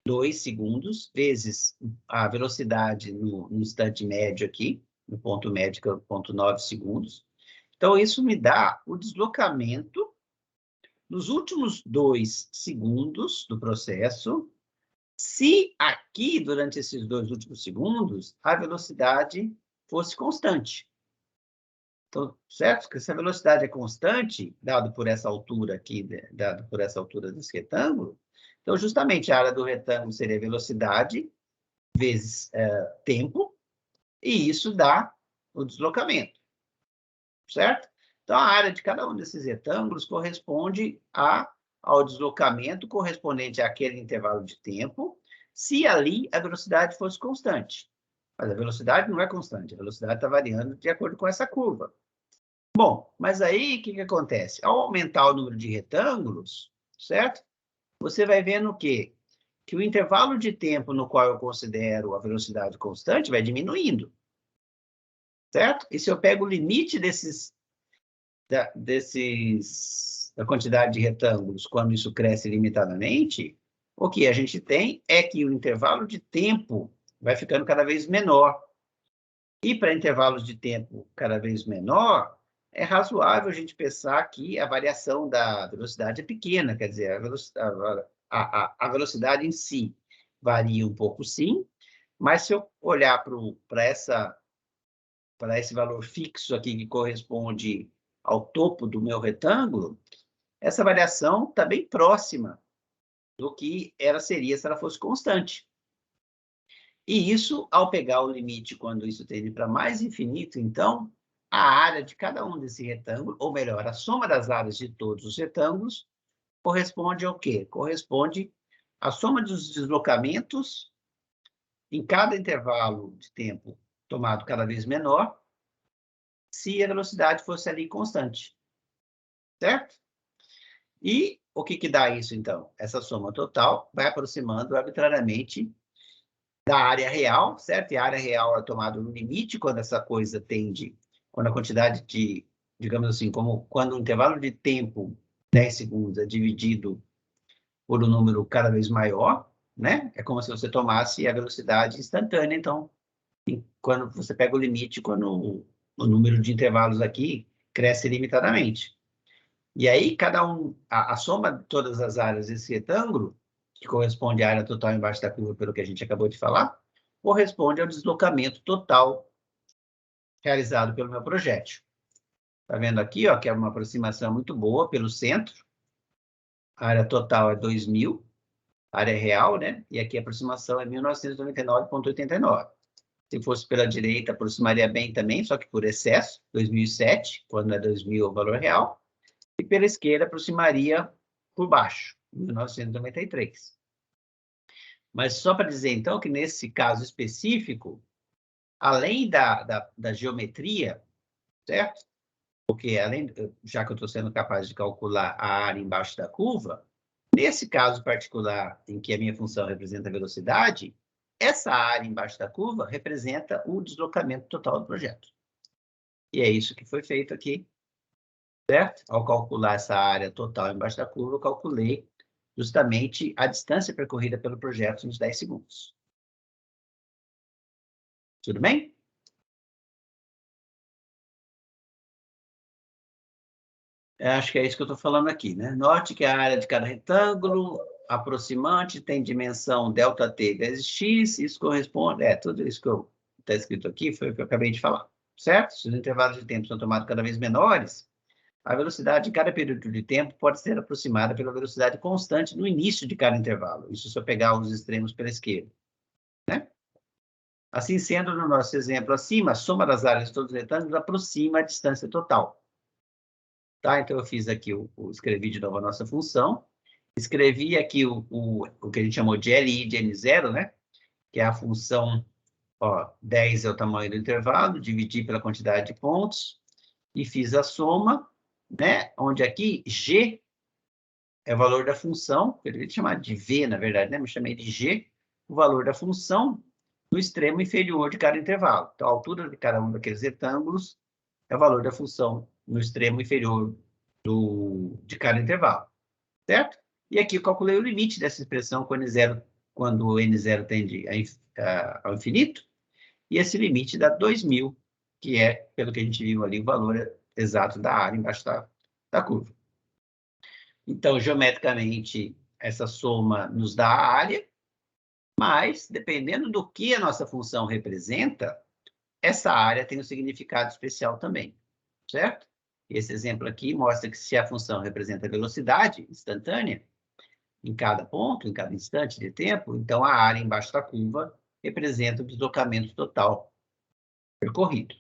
2 segundos vezes a velocidade no instante médio aqui, no ponto médio, que é o ponto 9 segundos. Então, isso me dá o deslocamento nos últimos 2 segundos do processo, se aqui, durante esses 2 últimos segundos, a velocidade fosse constante. Então, certo? Que se a velocidade é constante, dado por essa altura aqui, dado por essa altura desse retângulo, então, justamente, a área do retângulo seria a velocidade vezes tempo, e isso dá o deslocamento, certo? Então, a área de cada um desses retângulos corresponde ao deslocamento correspondente àquele intervalo de tempo, se ali a velocidade fosse constante. Mas a velocidade não é constante, a velocidade está variando de acordo com essa curva. Bom, mas aí o que acontece? Ao aumentar o número de retângulos, certo? Você vai vendo o quê? Que o intervalo de tempo no qual eu considero a velocidade constante vai diminuindo, certo? E se eu pego o limite da quantidade de retângulos quando isso cresce limitadamente, o que a gente tem é que o intervalo de tempo vai ficando cada vez menor. E para intervalos de tempo cada vez menor, é razoável a gente pensar que a variação da velocidade é pequena, quer dizer, a velocidade em si varia um pouco, sim, mas se eu olhar para esse valor fixo aqui, que corresponde ao topo do meu retângulo, essa variação está bem próxima do que ela seria se ela fosse constante. E isso, ao pegar o limite, quando isso tende para mais infinito, então, a área de cada um desse retângulo, ou melhor, a soma das áreas de todos os retângulos, corresponde ao quê? Corresponde à soma dos deslocamentos em cada intervalo de tempo tomado cada vez menor, se a velocidade fosse ali constante. Certo? E o que dá isso, então? Essa soma total vai aproximando arbitrariamente da área real, certo? E a área real é tomada no limite quando essa coisa tende, quando a quantidade de, digamos assim, como quando o intervalo de tempo, 10 segundos, é dividido por um número cada vez maior, né? É como se você tomasse a velocidade instantânea, então, quando você pega o limite, quando o número de intervalos aqui cresce limitadamente. E aí, a soma de todas as áreas desse retângulo, que corresponde à área total embaixo da curva, pelo que a gente acabou de falar, corresponde ao deslocamento total realizado pelo meu projétil. Está vendo aqui, ó, que é uma aproximação muito boa pelo centro. A área total é 2.000, a área real, né? E aqui a aproximação é 1999,89. Se fosse pela direita, aproximaria bem também, só que por excesso, 2007, quando é 2.000 o valor real. E pela esquerda, aproximaria por baixo, 1993. Mas só para dizer, então, que nesse caso específico, além da geometria, certo? Porque, já que eu estou sendo capaz de calcular a área embaixo da curva, nesse caso particular, em que a minha função representa a velocidade, essa área embaixo da curva representa o deslocamento total do projeto. E é isso que foi feito aqui, certo? Ao calcular essa área total embaixo da curva, eu calculei justamente a distância percorrida pelo projeto nos 10 segundos. Tudo bem? Acho que é isso que eu estou falando aqui, né? Note que a área de cada retângulo aproximante tem dimensão ΔT vezes x, isso corresponde... tudo isso que está escrito aqui foi o que eu acabei de falar, certo? Se os intervalos de tempo são tomados cada vez menores, a velocidade de cada período de tempo pode ser aproximada pela velocidade constante no início de cada intervalo. Isso se eu pegar os extremos pela esquerda, né? Assim sendo, no nosso exemplo acima, a soma das áreas de todos os retângulos aproxima a distância total. Tá? Então, eu fiz aqui, escrevi de novo a nossa função, escrevi aqui o que a gente chamou de LI de N0, né? Que é a função, ó, 10 é o tamanho do intervalo, dividi pela quantidade de pontos, e fiz a soma, né? Onde aqui G é o valor da função, eu devia chamar de V, na verdade, né? Me chamei de G, o valor da função no extremo inferior de cada intervalo. Então, a altura de cada um daqueles retângulos é o valor da função no extremo inferior de cada intervalo, certo? E aqui eu calculei o limite dessa expressão quando o N0 tende ao infinito, e esse limite dá 2.000, que é, pelo que a gente viu ali, o valor exato da área embaixo da curva. Então, geometricamente, essa soma nos dá a área, mas, dependendo do que a nossa função representa, essa área tem um significado especial também, certo? Esse exemplo aqui mostra que se a função representa a velocidade instantânea, em cada ponto, em cada instante de tempo, então a área embaixo da curva representa o deslocamento total percorrido.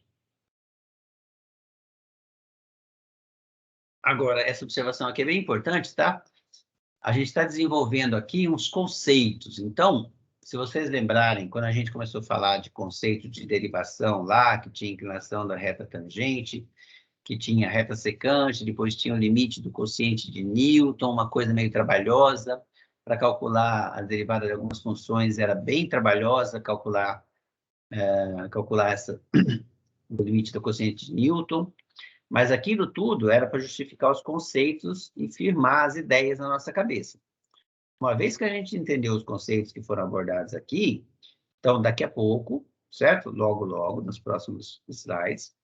Agora, essa observação aqui é bem importante, tá? A gente está desenvolvendo aqui uns conceitos. Então, se vocês lembrarem, quando a gente começou a falar de conceito de derivação lá, que tinha inclinação da reta tangente, que tinha reta secante, depois tinha o limite do quociente de Newton, uma coisa meio trabalhosa. Para calcular a derivada de algumas funções era bem trabalhosa, calcular o limite do quociente de Newton. Mas aquilo tudo era para justificar os conceitos e firmar as ideias na nossa cabeça. Uma vez que a gente entendeu os conceitos que foram abordados aqui, então daqui a pouco, certo? Logo, logo, nos próximos slides,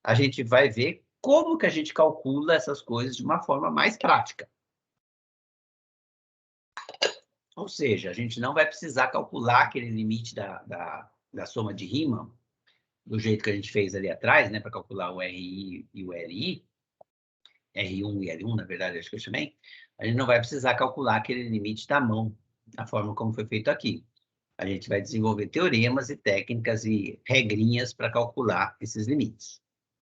a gente vai ver como que a gente calcula essas coisas de uma forma mais prática. Ou seja, a gente não vai precisar calcular aquele limite da soma de Riemann, do jeito que a gente fez ali atrás, né, para calcular o RI e o LI, R1 e L1, na verdade, acho que eu chamei, a gente não vai precisar calcular aquele limite da mão, da forma como foi feito aqui. A gente vai desenvolver teoremas e técnicas e regrinhas para calcular esses limites,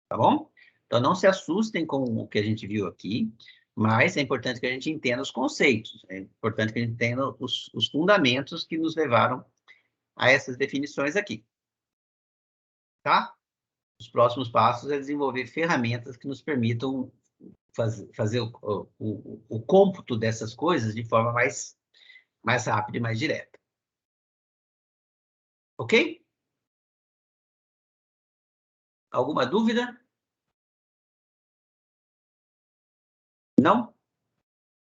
tá bom? Então, não se assustem com o que a gente viu aqui, mas é importante que a gente entenda os conceitos, é importante que a gente entenda os fundamentos que nos levaram a essas definições aqui. Tá? Os próximos passos é desenvolver ferramentas que nos permitam fazer o cômputo dessas coisas de forma mais rápida e mais direta. Ok? Alguma dúvida? Não?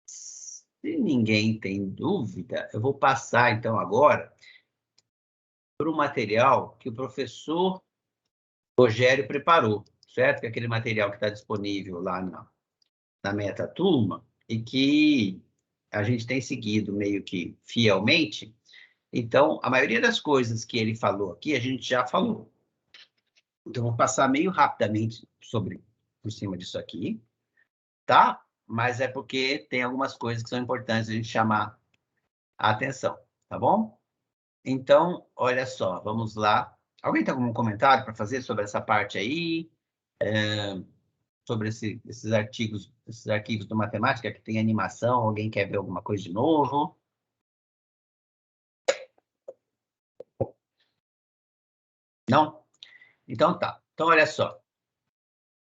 Se ninguém tem dúvida, eu vou passar, então, agora para o material que o professor Rogério preparou, certo? Que é aquele material que está disponível lá na Meta Turma e que a gente tem seguido meio que fielmente. Então, a maioria das coisas que ele falou aqui, a gente já falou. Então, vou passar meio rapidamente por cima disso aqui, tá? Mas é porque tem algumas coisas que são importantes a gente chamar a atenção, tá bom? Então, olha só, vamos lá. Alguém tem algum comentário para fazer sobre essa parte aí? Sobre esses arquivos do matemática que tem animação? Alguém quer ver alguma coisa de novo? Não? Então tá. Então, olha só.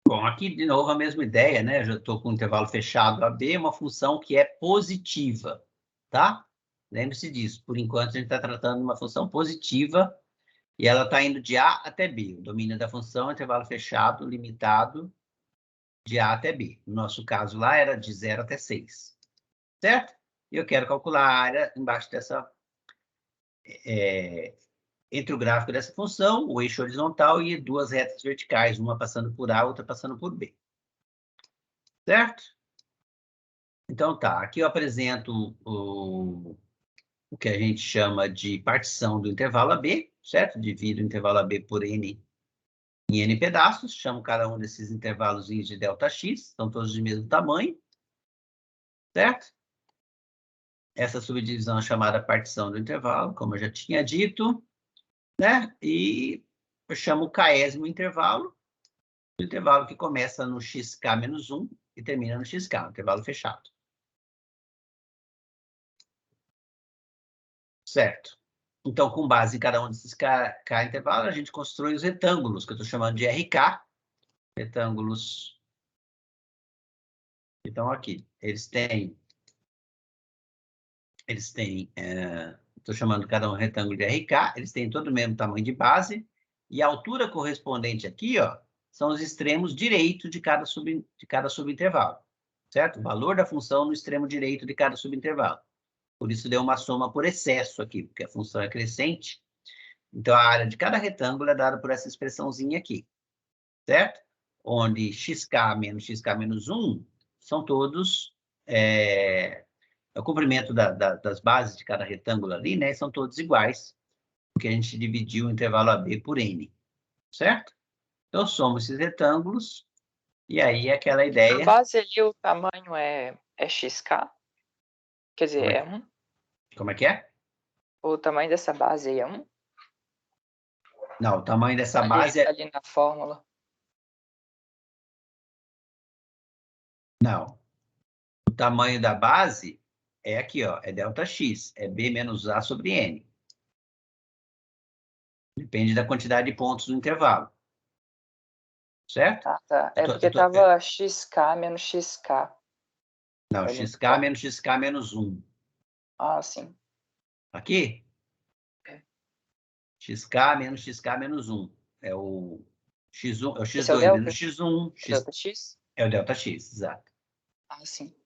Bom, aqui de novo a mesma ideia, né? Eu já estou com o intervalo fechado AB, uma função que é positiva, tá? Lembre-se disso. Por enquanto, a gente está tratando de uma função positiva e ela está indo de A até B. O domínio da função é intervalo fechado, limitado, de A até B. No nosso caso lá era de 0 até 6. Certo? E eu quero calcular a área embaixo dessa... entre o gráfico dessa função, o eixo horizontal e duas retas verticais, uma passando por A, outra passando por B. Certo? Então tá, aqui eu apresento o que a gente chama de partição do intervalo AB, certo? Divido o intervalo AB por N em N pedaços, chamo cada um desses intervalos de ΔX, são todos de mesmo tamanho, certo? Essa subdivisão é chamada partição do intervalo, como eu já tinha dito, né? E eu chamo o késimo intervalo, o intervalo que começa no xk menos 1 e termina no xk, um intervalo fechado. Certo. Então, com base em cada um desses k intervalos, a gente constrói os retângulos, que eu estou chamando de RK. Retângulos. Então, aqui, eles têm estou chamando cada um retângulo de RK, eles têm todo o mesmo tamanho de base, e a altura correspondente aqui, ó, são os extremos direitos de cada subintervalo, certo? O valor da função no extremo direito de cada subintervalo. Por isso deu uma soma por excesso aqui, porque a função é crescente. Então, a área de cada retângulo é dada por essa expressãozinha aqui, certo? Onde xk menos 1 são todos... o comprimento das bases de cada retângulo ali, né, são todos iguais, porque a gente dividiu o intervalo AB por N, certo? Então, somo esses retângulos, e aí aquela ideia... A base ali, o tamanho é XK? Quer dizer, é 1? Como é que é? O tamanho dessa base aí é 1? Não, o tamanho dessa base é... Ali na fórmula. Não. O tamanho da base é aqui, ó, é ΔX, é B menos A sobre N. Depende da quantidade de pontos no intervalo. Certo? Ah, tá. É porque tava XK menos XK. Não, Ali XK no- menos XK menos 1. Ah, sim. Aqui? É. XK menos XK menos 1. É o X1, é o Esse é o X2 menos delta? X1. Delta X? É o ΔX, exato. Ah, sim.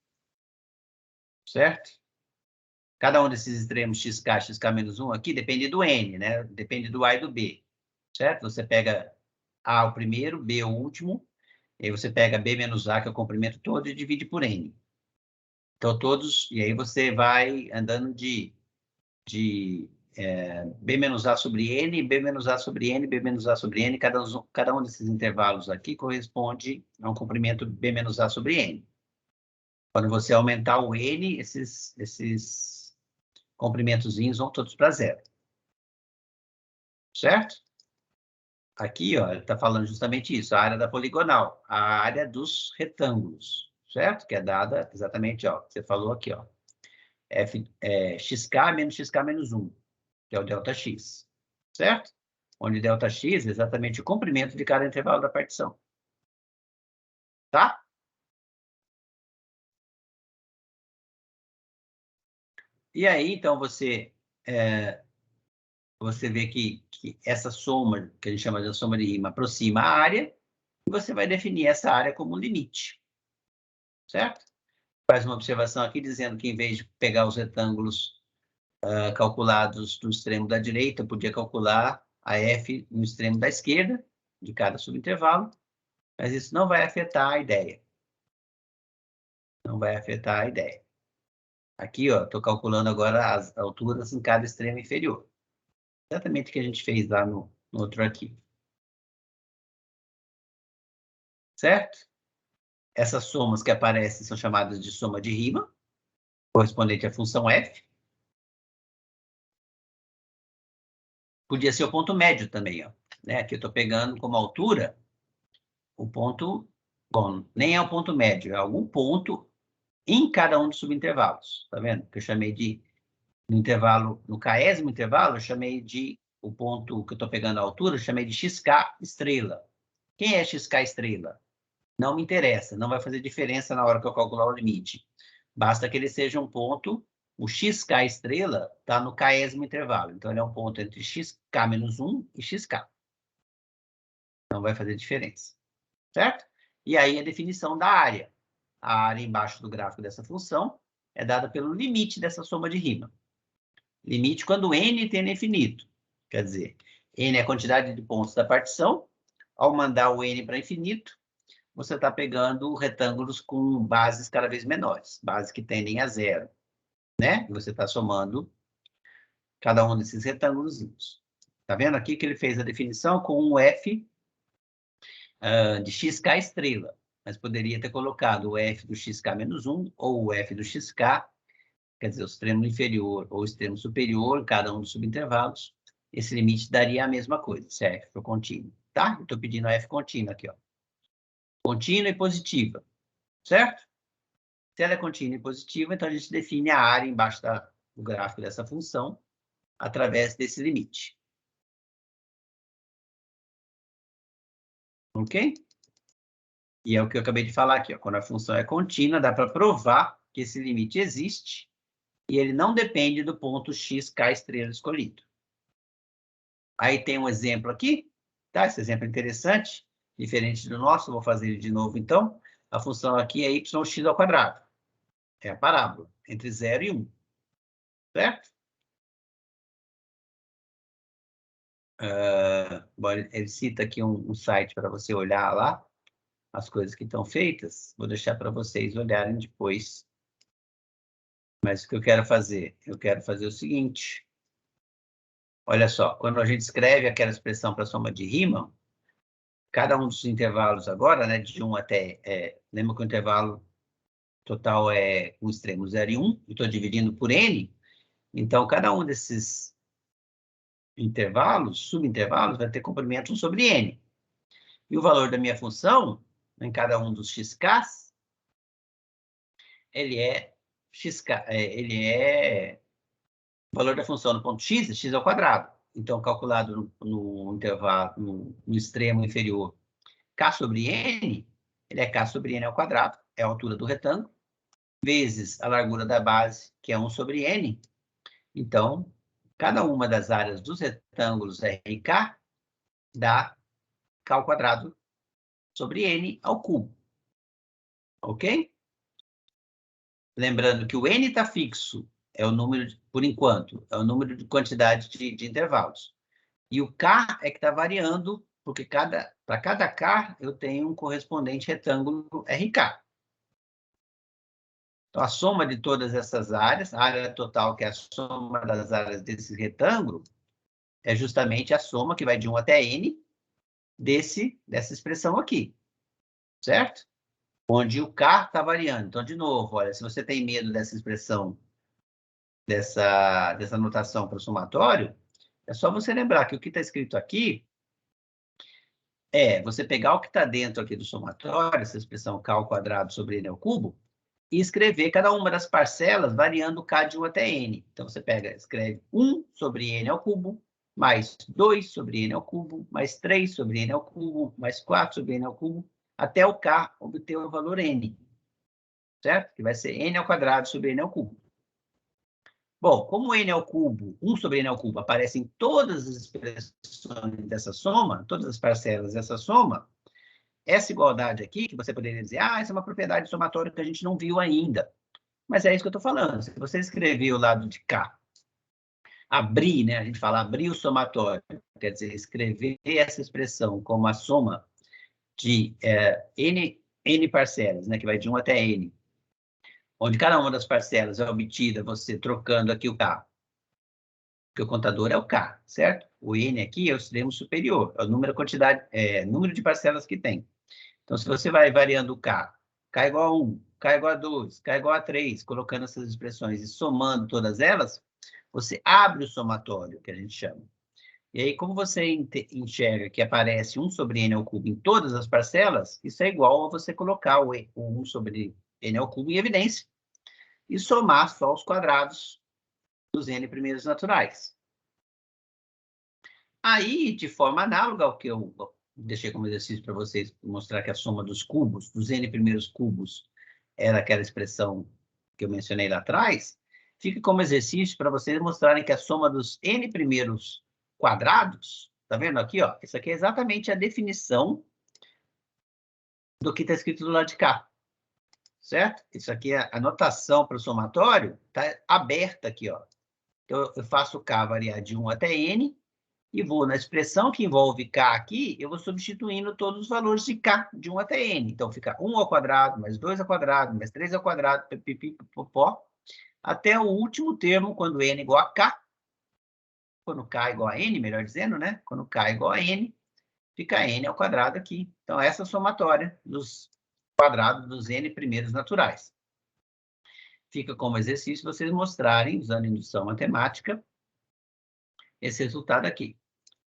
Certo? Cada um desses extremos XK, XK menos 1 aqui depende do N, né? Depende do A e do B. Certo? Você pega A o primeiro, B o último, e aí você pega B menos A, que é o comprimento todo, e divide por N. Então, todos... E aí você vai andando de B menos A sobre N, B menos A sobre N, B menos A sobre N. Cada um desses intervalos aqui corresponde a um comprimento B menos A sobre N. Quando você aumentar o N, esses comprimentozinhos vão todos para zero. Certo? Aqui, ó, ele está falando justamente isso, a área da poligonal, a área dos retângulos, certo? Que é dada exatamente, ó, você falou aqui, ó, XK menos XK menos 1, que é o ΔX, certo? Onde ΔX é exatamente o comprimento de cada intervalo da partição. Tá? E aí, então, você vê que essa soma, que a gente chama de soma de Riemann, aproxima a área, e você vai definir essa área como um limite. Certo? Faz uma observação aqui dizendo que, em vez de pegar os retângulos calculados no extremo da direita, eu podia calcular a f no extremo da esquerda, de cada subintervalo, mas isso não vai afetar a ideia. Não vai afetar a ideia. Aqui, ó, estou calculando agora as alturas em cada extremo inferior. Exatamente o que a gente fez lá no outro arquivo. Certo? Essas somas que aparecem são chamadas de soma de Riemann, correspondente à função f. Podia ser o ponto médio também, ó. Né? Aqui eu estou pegando como altura o ponto... Bom, nem é o ponto médio, é algum ponto em cada um dos subintervalos. Tá vendo? Que eu chamei de... No intervalo, no késimo intervalo, eu chamei de... O ponto que eu estou pegando a altura, eu chamei de XK estrela. Quem é XK estrela? Não me interessa, não vai fazer diferença na hora que eu calcular o limite. Basta que ele seja um ponto... O XK estrela está no késimo intervalo. Então, ele é um ponto entre XK menos 1 e XK. Não vai fazer diferença. Certo? E aí, a definição da área. A área embaixo do gráfico dessa função é dada pelo limite dessa soma de Riemann. Limite quando n tende a infinito. Quer dizer, n é a quantidade de pontos da partição. Ao mandar o n para infinito, você está pegando retângulos com bases cada vez menores. Bases que tendem a zero. Né? E você está somando cada um desses retângulos. Está vendo aqui que ele fez a definição com um f de xk estrela. Mas poderia ter colocado o f do xk menos 1 ou o f do xk, quer dizer, o extremo inferior ou o extremo superior, cada um dos subintervalos. Esse limite daria a mesma coisa, se a f for contínua. Tá? Eu estou pedindo a f contínua aqui, ó. Contínua e positiva, certo? Se ela é contínua e positiva, então a gente define a área embaixo do gráfico dessa função através desse limite. Ok? E é o que eu acabei de falar aqui, ó. Quando a função é contínua, dá para provar que esse limite existe e ele não depende do ponto xk estrela escolhido. Aí tem um exemplo aqui, tá? Esse exemplo é interessante, diferente do nosso, vou fazer ele de novo, então. A função aqui é yx ao quadrado. É a parábola, entre 0 e 1. Certo? Bom, ele cita aqui um site para você olhar lá, as coisas que estão feitas. Vou deixar para vocês olharem depois. Mas o que eu quero fazer? Eu quero fazer o seguinte. Olha só, quando a gente escreve aquela expressão para soma de Riemann, cada um dos intervalos agora, né, de 1 até... lembra que o intervalo total é com extremo 0 e 1, eu estou dividindo por n, então cada um desses intervalos, subintervalos, vai ter comprimento 1 sobre n. E o valor da minha função, em cada um dos xk's, ele é o valor da função no ponto x, x ao quadrado. Então, calculado no intervalo, no extremo inferior, k sobre n, ele é k sobre n ao quadrado, é a altura do retângulo, vezes a largura da base, que é 1 sobre n. Então, cada uma das áreas dos retângulos RK dá k ao quadrado sobre n ao cubo. Ok? Lembrando que o n está fixo, é o número, por enquanto, é o número de quantidade de intervalos. E o k é que está variando, porque para cada k eu tenho um correspondente retângulo RK. Então, a soma de todas essas áreas, a área total, que é a soma das áreas desse retângulo, é justamente a soma que vai de 1 até n dessa expressão aqui. Certo? Onde o k está variando. Então, de novo, olha, se você tem medo dessa expressão, dessa notação para o somatório, é só você lembrar que o que está escrito aqui é você pegar o que está dentro aqui do somatório, essa expressão k ao quadrado sobre n ao cubo, e escrever cada uma das parcelas variando k de 1 até n. Então, você escreve 1 sobre n ao cubo, mais 2 sobre n ao cubo, mais 3 sobre n ao cubo, mais 4 sobre n ao cubo, até o k obter o valor n. Certo? Que vai ser n ao quadrado sobre n ao cubo. Bom, como n ao cubo, 1 sobre n ao cubo, aparece em todas as expressões dessa soma, todas as parcelas dessa soma, essa igualdade aqui, que você poderia dizer, essa é uma propriedade somatória que a gente não viu ainda. Mas é isso que eu estou falando. Se você escrever o lado de cá, abrir, né? A gente fala abrir o somatório, quer dizer, escrever essa expressão como a soma de n parcelas, né? Que vai de 1 até n, onde cada uma das parcelas é obtida você trocando aqui o k, porque o contador é o k, certo? O n aqui é o extremo superior, é o número, número de parcelas que tem. Então, se você vai variando o k é igual a 1, k é igual a 2, k é igual a 3, colocando essas expressões e somando todas elas, você abre o somatório, que a gente chama. E aí, como você enxerga que aparece 1 sobre n ao cubo em todas as parcelas, isso é igual a você colocar o 1 sobre n ao cubo em evidência e somar só os quadrados dos n primeiros naturais. Aí, de forma análoga ao que eu deixei como exercício para vocês, mostrar que a soma dos cubos, dos n primeiros cubos, era aquela expressão que eu mencionei lá atrás, fica como exercício para vocês mostrarem que a soma dos n primeiros quadrados, tá vendo aqui, ó? Isso aqui é exatamente a definição do que está escrito do lado de cá, certo? Isso aqui é a notação para o somatório, está aberta aqui, ó. Então, eu faço k variar de 1 até n, e vou na expressão que envolve k aqui, eu vou substituindo todos os valores de k, de 1 até n. Então, fica 1 ao quadrado, mais 2 ao quadrado, mais 3 ao quadrado, pipipipopó, até o último termo, quando n é igual a k. Quando k é igual a n, melhor dizendo, né? Quando k é igual a n, fica n ao quadrado aqui. Então, essa é a somatória dos quadrados dos n primeiros naturais. Fica como exercício vocês mostrarem, usando indução matemática, esse resultado aqui.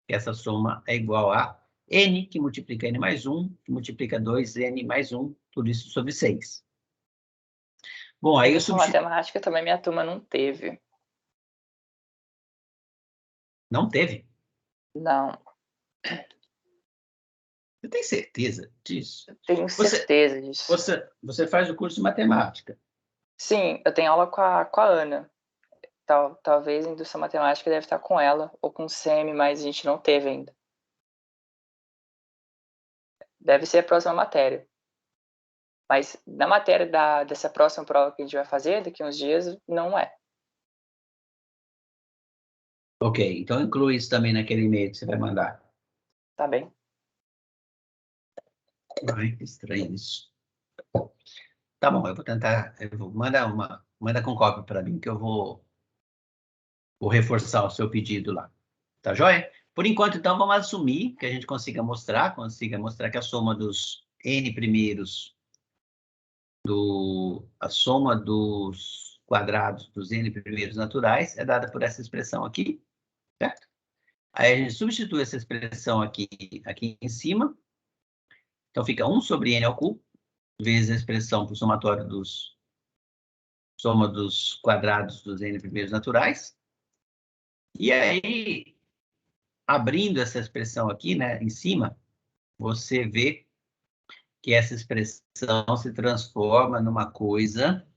Essa soma é igual a n, que multiplica n mais 1, que multiplica 2n mais 1, tudo isso sobre 6. Bom, aí eu substituo... matemática também minha turma não teve. Não teve? Não. Você tem certeza disso? Eu tenho certeza disso. Você faz o curso de matemática? Sim, eu tenho aula com a Ana. Talvez a indústria matemática deve estar com ela, ou com o SEMI, mas a gente não teve ainda. Deve ser a próxima matéria. Mas na matéria dessa próxima prova que a gente vai fazer, daqui a uns dias, não é. Ok, então inclui isso também naquele e-mail que você vai mandar. Tá bem. Ai, que estranho isso. Tá bom, eu vou tentar... Manda com cópia para mim, que eu vou reforçar o seu pedido lá. Tá joia? Por enquanto, então, vamos assumir que a gente consiga mostrar que a soma dos n primeiros, a soma dos quadrados dos n primeiros naturais é dada por essa expressão aqui, certo? Aí a gente substitui essa expressão aqui em cima. Então, fica 1 sobre n ao cubo, vezes a expressão por somatório soma dos quadrados dos n primeiros naturais. E aí, abrindo essa expressão aqui, né, em cima, você vê que essa expressão se transforma numa coisa.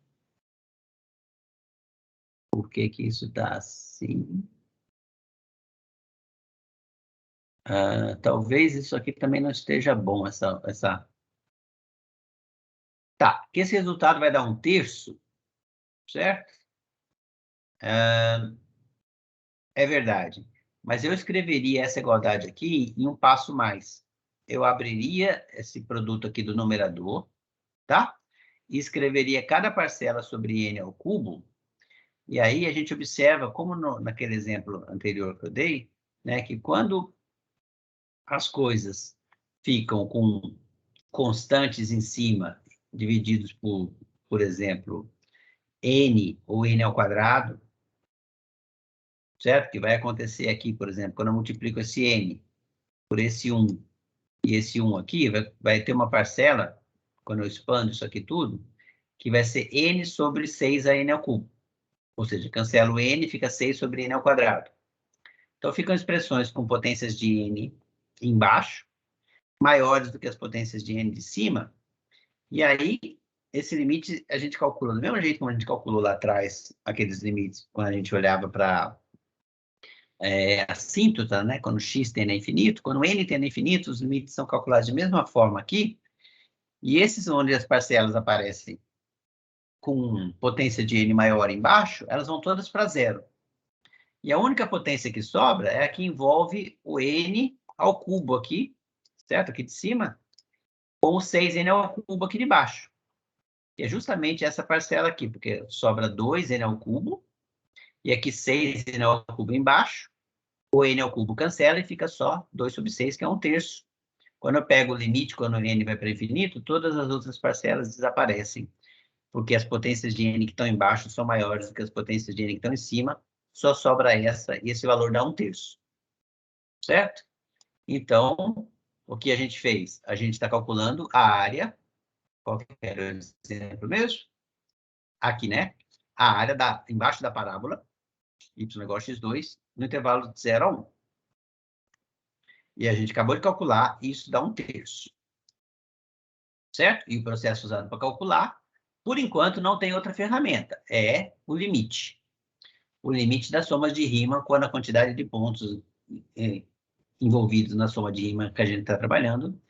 Por que que isso está assim? Talvez isso aqui também não esteja bom, essa... Tá, que esse resultado vai dar 1/3, certo? É verdade. Mas eu escreveria essa igualdade aqui em um passo mais. Eu abriria esse produto aqui do numerador, tá? E escreveria cada parcela sobre n ao cubo. E aí a gente observa, como naquele exemplo anterior que eu dei, né, que quando as coisas ficam com constantes em cima, divididos por exemplo, n ou n ao quadrado, certo? Que vai acontecer aqui, por exemplo, quando eu multiplico esse n por esse 1 e esse 1 aqui, vai ter uma parcela, quando eu expando isso aqui tudo, que vai ser n sobre 6 a n ao cubo. Ou seja, cancelo o n, fica 6 sobre n ao quadrado. Então, ficam expressões com potências de n embaixo, maiores do que as potências de n de cima, e aí, esse limite a gente calcula do mesmo jeito como a gente calculou lá atrás, aqueles limites, quando a gente olhava para assíntota, né? Quando x tende a infinito, quando n tende a infinito, os limites são calculados da mesma forma aqui, e esses onde as parcelas aparecem com potência de n maior embaixo, elas vão todas para zero. E a única potência que sobra é a que envolve o n ao cubo aqui, certo? Aqui de cima, com o 6n ao cubo aqui de baixo. Que é justamente essa parcela aqui, porque sobra 2n ao cubo, e aqui 6n ao cubo embaixo, o n ao cubo cancela e fica só 2 sobre 6, que é 1/3. Quando eu pego o limite, quando o n vai para infinito, todas as outras parcelas desaparecem, porque as potências de n que estão embaixo são maiores do que as potências de n que estão em cima, só sobra essa, e esse valor dá 1/3. Certo? Então, o que a gente fez? A gente está calculando a área, qual que era o exemplo mesmo? Aqui, né? A área embaixo da parábola, y igual a x2, no intervalo de 0 a 1. E a gente acabou de calcular, isso dá 1/3. Certo? E o processo usado para calcular, por enquanto, não tem outra ferramenta. É o limite. O limite da soma de rima quando a quantidade de pontos envolvidos na soma de rima que a gente está trabalhando,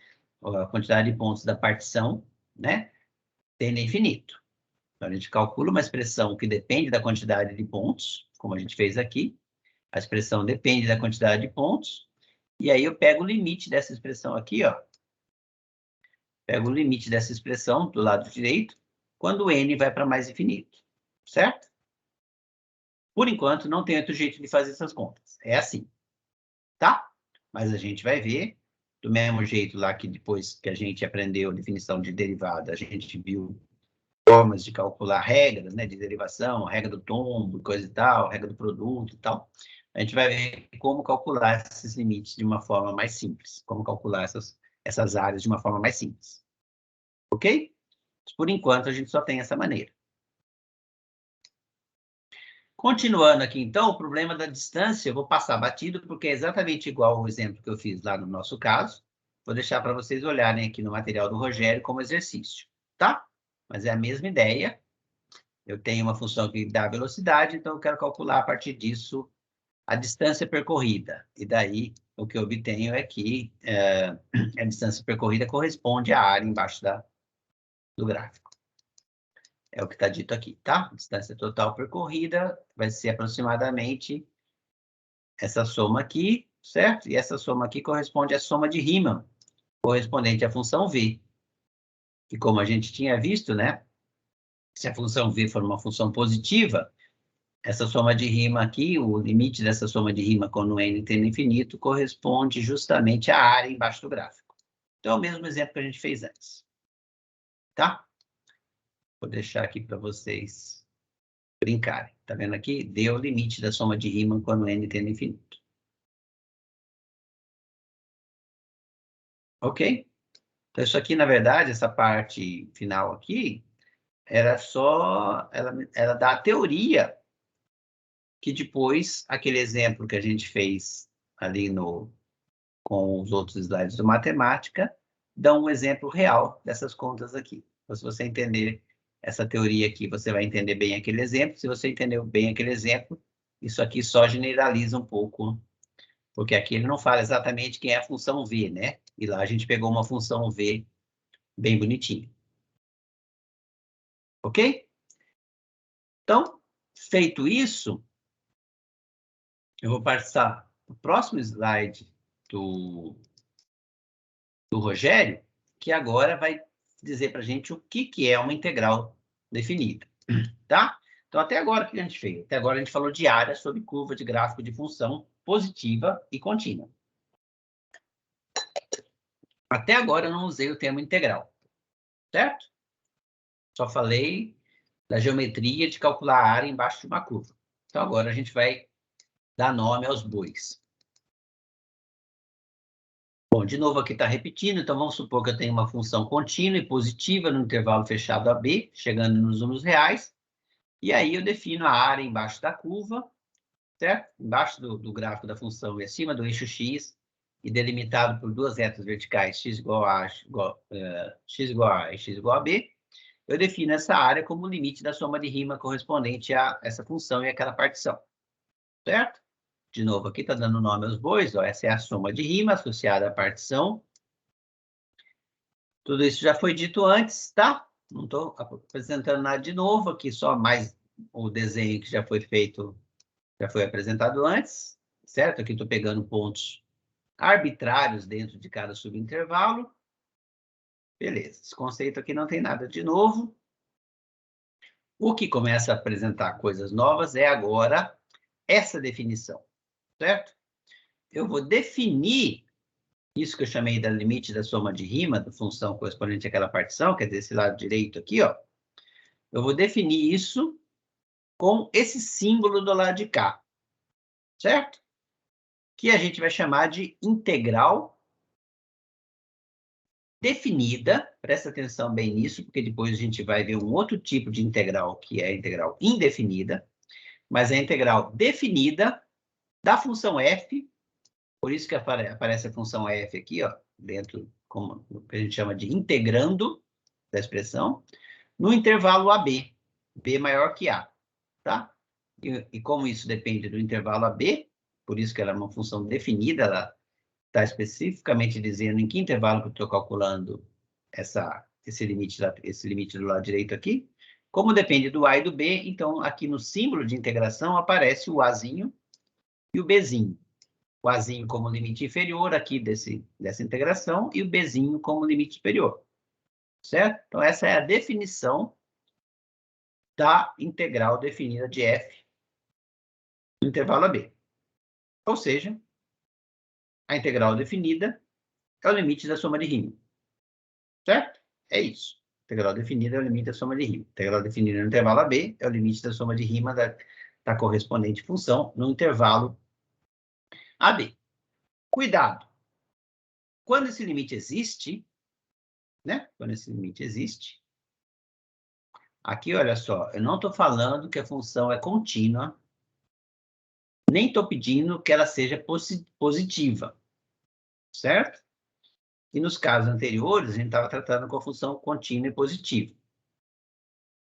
a quantidade de pontos da partição, né, tende a infinito. Então, a gente calcula uma expressão que depende da quantidade de pontos, como a gente fez aqui. A expressão depende da quantidade de pontos. E aí eu pego o limite dessa expressão aqui, ó. Pego o limite dessa expressão do lado direito, quando o n vai para mais infinito. Certo? Por enquanto, não tem outro jeito de fazer essas contas. É assim. Tá? Mas a gente vai ver, do mesmo jeito lá que depois que a gente aprendeu a definição de derivada, a gente viu formas de calcular regras, né, de derivação, regra do tombo, coisa e tal, regra do produto e tal. A gente vai ver como calcular esses limites de uma forma mais simples, como calcular essas áreas de uma forma mais simples. Ok? Por enquanto, a gente só tem essa maneira. Continuando aqui, então, o problema da distância, eu vou passar batido, porque é exatamente igual ao exemplo que eu fiz lá no nosso caso. Vou deixar para vocês olharem aqui no material do Rogério como exercício, tá? Mas é a mesma ideia. Eu tenho uma função que dá velocidade, então eu quero calcular a partir disso a distância percorrida. E daí, o que eu obtenho é que a distância percorrida corresponde à área embaixo do gráfico. É o que está dito aqui, tá? A distância total percorrida vai ser aproximadamente essa soma aqui, certo? E essa soma aqui corresponde à soma de Riemann, correspondente à função v. E como a gente tinha visto, né? Se a função v for uma função positiva, essa soma de Riemann aqui, o limite dessa soma de Riemann quando n tende a infinito, corresponde justamente à área embaixo do gráfico. Então, é o mesmo exemplo que a gente fez antes. Tá? Vou deixar aqui para vocês brincarem. Tá vendo aqui? Deu o limite da soma de Riemann quando n tende a infinito. Ok? Então, isso aqui, na verdade, essa parte final aqui, era só... Ela dá a teoria que depois, aquele exemplo que a gente fez ali com os outros slides do matemática, dá um exemplo real dessas contas aqui. Então, se você entender essa teoria aqui, você vai entender bem aquele exemplo. Se você entendeu bem aquele exemplo, isso aqui só generaliza um pouco, porque aqui ele não fala exatamente quem é a função v, né? E lá a gente pegou uma função v bem bonitinha. Ok? Então, feito isso, eu vou passar para o próximo slide do Rogério, que agora vai dizer para a gente o que é uma integral definida, tá? Então, até agora, o que a gente fez? Até agora, a gente falou de área sobre curva de gráfico de função positiva e contínua. Até agora, eu não usei o termo integral, certo? Só falei da geometria de calcular a área embaixo de uma curva. Então, agora a gente vai dar nome aos bois. Bom, de novo aqui está repetindo, então vamos supor que eu tenho uma função contínua e positiva no intervalo fechado AB, chegando nos números reais, e aí eu defino a área embaixo da curva, certo? Embaixo do gráfico da função e acima do eixo x, e delimitado por duas retas verticais, x igual a x igual a e x igual a b, eu defino essa área como o limite da soma de rima correspondente a essa função e aquela partição, certo? De novo, aqui está dando nome aos bois, ó, essa é a soma de rima associada à partição. Tudo isso já foi dito antes, tá? Não estou apresentando nada de novo aqui, só mais o desenho que já foi feito, já foi apresentado antes, certo? Aqui estou pegando pontos arbitrários dentro de cada subintervalo. Beleza, esse conceito aqui não tem nada de novo. O que começa a apresentar coisas novas é agora essa definição, certo? Eu vou definir isso que eu chamei da limite da soma de rima, da função correspondente àquela partição, quer dizer, esse lado direito aqui, ó. Eu vou definir isso com esse símbolo do lado de cá, certo? Que a gente vai chamar de integral definida. Presta atenção bem nisso, porque depois a gente vai ver um outro tipo de integral, que é a integral indefinida, mas é a integral definida da função f, por isso que aparece a função f aqui, ó, dentro, como a gente chama de integrando da expressão, no intervalo AB, B maior que A, tá? E como isso depende do intervalo AB, por isso que ela é uma função definida, ela está especificamente dizendo em que intervalo que eu estou calculando esse limite do lado direito aqui. Como depende do A e do B, então aqui no símbolo de integração aparece o Azinho e o Bzinho. O Azinho como limite inferior aqui dessa integração e o Bzinho como limite superior. Certo? Então, essa é a definição da integral definida de f no intervalo AB. Ou seja, a integral definida é o limite da soma de rima. Certo? É isso. A integral definida é o limite da soma de rima. A integral definida no intervalo AB é o limite da soma de rima da correspondente função no intervalo AB. Cuidado! Quando esse limite existe, né? Quando esse limite existe, aqui, olha só, eu não estou falando que a função é contínua, nem estou pedindo que ela seja positiva, certo? E nos casos anteriores, a gente estava tratando com a função contínua e positiva.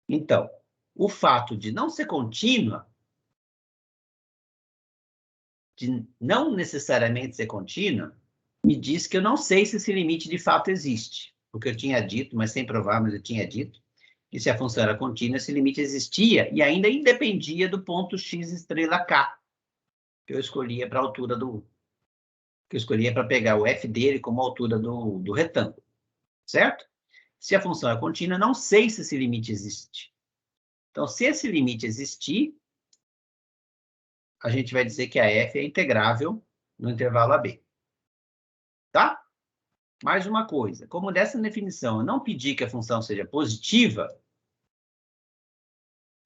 Então, o fato de não ser contínua, de não necessariamente ser contínua, me diz que eu não sei se esse limite de fato existe. Porque eu tinha dito, mas sem provar, mas eu tinha dito, que se a função era contínua, esse limite existia e ainda independia do ponto x estrela k, que eu escolhia para a altura que eu escolhia para pegar o f dele como altura do retângulo, certo? Se a função é contínua, não sei se esse limite existe. Então, se esse limite existir, a gente vai dizer que a f é integrável no intervalo AB. Tá? Mais uma coisa, como dessa definição eu não pedi que a função seja positiva,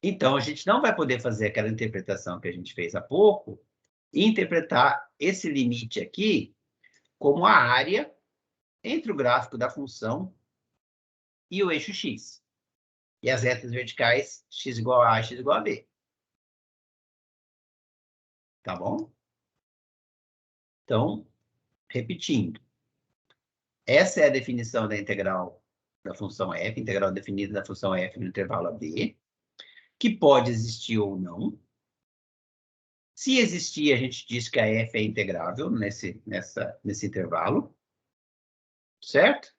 então a gente não vai poder fazer aquela interpretação que a gente fez há pouco e interpretar esse limite aqui como a área entre o gráfico da função e o eixo x. E as retas verticais, x igual a x igual a b. Tá bom? Então, repetindo. Essa é a definição da integral da função f, integral definida da função f no intervalo AB, que pode existir ou não. Se existir, a gente diz que a f é integrável nesse intervalo. Certo?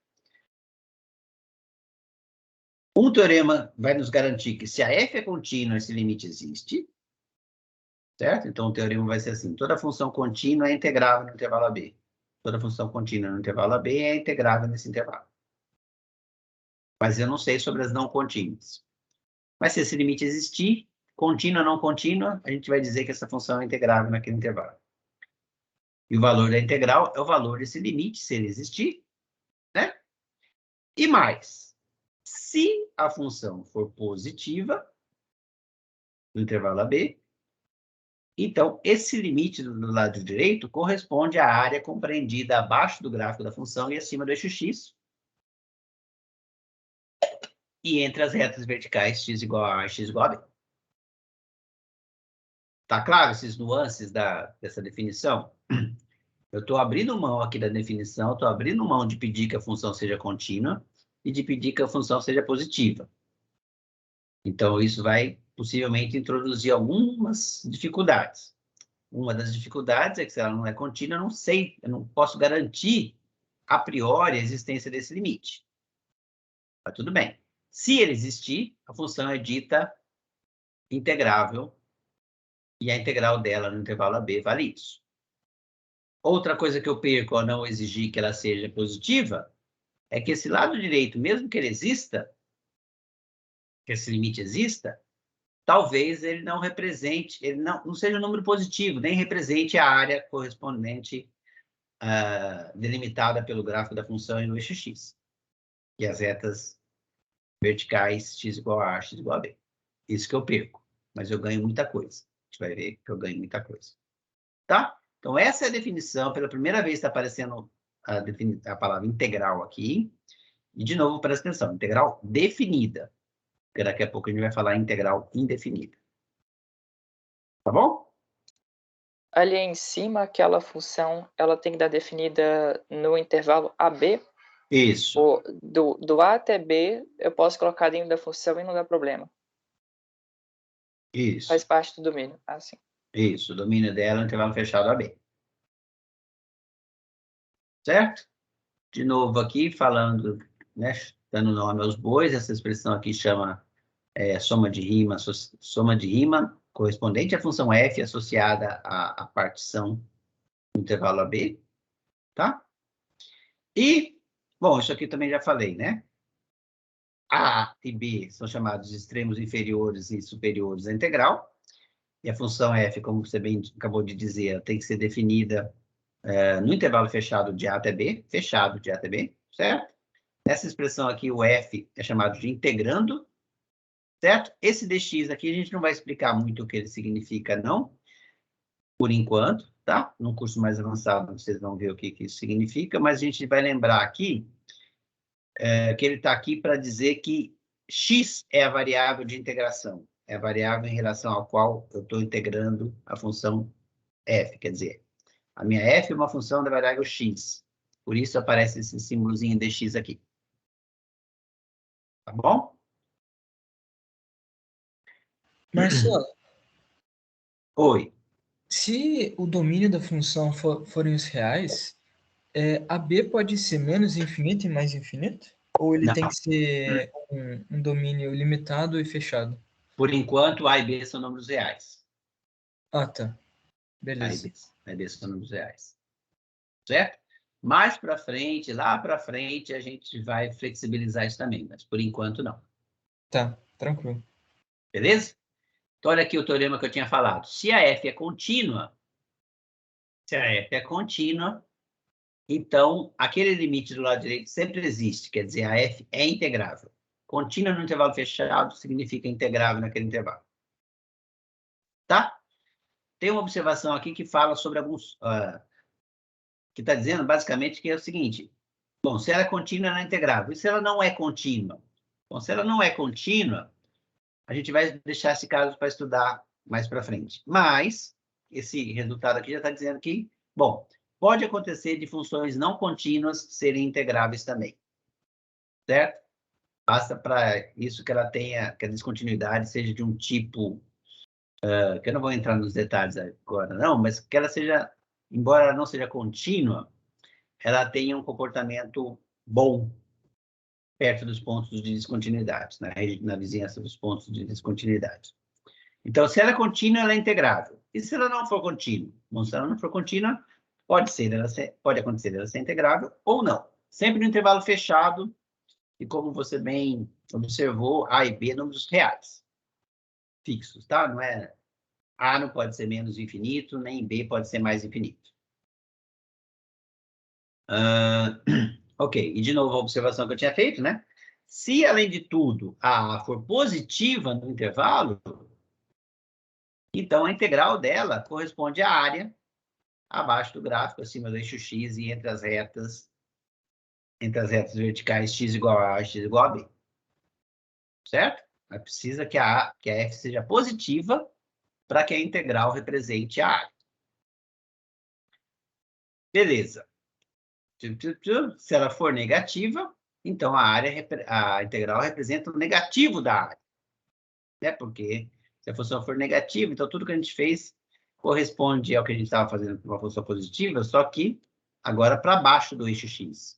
Um teorema vai nos garantir que se a f é contínua, esse limite existe. Certo? Então, o teorema vai ser assim. Toda função contínua é integrável no intervalo AB. Toda função contínua no intervalo AB é integrável nesse intervalo. Mas eu não sei sobre as não contínuas. Mas se esse limite existir, contínua ou não contínua, a gente vai dizer que essa função é integrável naquele intervalo. E o valor da integral é o valor desse limite, se ele existir, né? E mais, se a função for positiva, no intervalo AB, então esse limite do lado direito corresponde à área compreendida abaixo do gráfico da função e acima do eixo x, e entre as retas verticais x igual a A e x igual a B. Tá claro esses nuances dessa definição? Eu estou abrindo mão aqui da definição, estou abrindo mão de pedir que a função seja contínua e de pedir que a função seja positiva. Então, isso vai possivelmente introduzir algumas dificuldades. Uma das dificuldades é que se ela não é contínua, eu não sei, eu não posso garantir a priori a existência desse limite. Mas tudo bem. Se ele existir, a função é dita integrável e a integral dela no intervalo AB vale isso. Outra coisa que eu perco ao não exigir que ela seja positiva é que esse lado direito, mesmo que ele exista, que esse limite exista, talvez ele não represente, ele não seja um número positivo, nem represente a área correspondente delimitada pelo gráfico da função e no eixo x. E as retas verticais x igual a A, x igual a B. Isso que eu perco, mas eu ganho muita coisa. A gente vai ver que eu ganho muita coisa. Tá? Então, essa é a definição. Pela primeira vez está aparecendo a palavra integral aqui. E, de novo, presta atenção, integral definida. Porque daqui a pouco a gente vai falar integral indefinida. Tá bom? Ali em cima, aquela função, ela tem que estar definida no intervalo AB. Isso. Do A até B, eu posso colocar dentro da função e não dá problema. Isso. Faz parte do domínio. Assim. Isso. O domínio dela é o intervalo fechado AB. Certo? De novo aqui, falando, né, dando nome aos bois, essa expressão aqui chama soma de rima correspondente à função f associada à partição do intervalo AB, tá? E, bom, isso aqui também já falei, né? A e B são chamados de extremos inferiores e superiores à integral, e a função f, como você bem acabou de dizer, ela tem que ser definida no intervalo fechado de A até B, fechado de A até B, certo? Essa expressão aqui, o f, é chamado de integrando, certo? Esse dx aqui a gente não vai explicar muito o que ele significa, não, por enquanto, tá? No curso mais avançado vocês vão ver o que isso significa, mas a gente vai lembrar aqui que ele está aqui para dizer que x é a variável de integração, é a variável em relação ao qual eu estou integrando a função f, quer dizer, a minha f é uma função da variável x, por isso aparece esse símbolozinho dx aqui. Tá bom? Marcelo, Oi. se o domínio da função forem os reais, a B pode ser menos infinito e mais infinito? Ou ele Não. tem que ser um domínio limitado e fechado? Por enquanto, A e B são números reais. Ah, tá. A Beleza. e B são números reais. Certo? Mais para frente, lá para frente, a gente vai flexibilizar isso também, mas por enquanto não. Tá, tranquilo. Beleza? Então, olha aqui o teorema que eu tinha falado. Se a f é contínua, então aquele limite do lado direito sempre existe, quer dizer, a f é integrável. Contínua no intervalo fechado significa integrável naquele intervalo. Tá? Tem uma observação aqui que fala sobre alguns... que está dizendo, basicamente, que é o seguinte. Bom, se ela é contínua, ela é integrável. E se ela não é contínua? Bom, se ela não é contínua, a gente vai deixar esse caso para estudar mais para frente. Mas, esse resultado aqui já está dizendo que, bom, pode acontecer de funções não contínuas serem integráveis também. Certo? Basta para isso que ela tenha, que a descontinuidade seja de um tipo, que eu não vou entrar nos detalhes agora, não, mas que ela seja, embora ela não seja contínua, ela tenha um comportamento bom perto dos pontos de descontinuidade, na vizinhança dos pontos de descontinuidade. Então, se ela é contínua, ela é integrável. E se ela não for contínua? Bom, se ela não for contínua, pode acontecer ela ser integrável ou não. Sempre no intervalo fechado, e como você bem observou, A e B números reais, fixos, tá? Não é A não pode ser menos infinito, nem B pode ser mais infinito. Ok, e de novo a observação que eu tinha feito, né? Se, além de tudo, a A for positiva no intervalo, então a integral dela corresponde à área abaixo do gráfico, acima do eixo X e entre as retas verticais x igual a A e x igual a B. Certo? Mas precisa que a F seja positiva para que a integral represente a área. Beleza. Se ela for negativa, então a integral representa o negativo da área. Né? Porque se a função for negativa, então tudo que a gente fez corresponde ao que a gente estava fazendo com uma função positiva, só que agora para baixo do eixo x.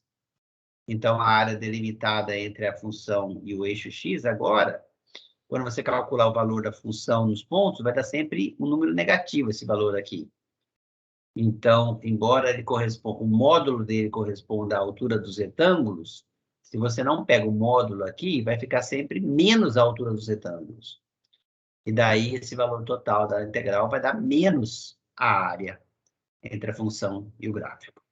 Então, a área delimitada entre a função e o eixo x, agora, quando você calcular o valor da função nos pontos, vai dar sempre um número negativo esse valor aqui. Então, embora o módulo dele corresponda à altura dos retângulos, se você não pega o módulo aqui, vai ficar sempre menos a altura dos retângulos. E daí, esse valor total da integral vai dar menos a área entre a função e o gráfico.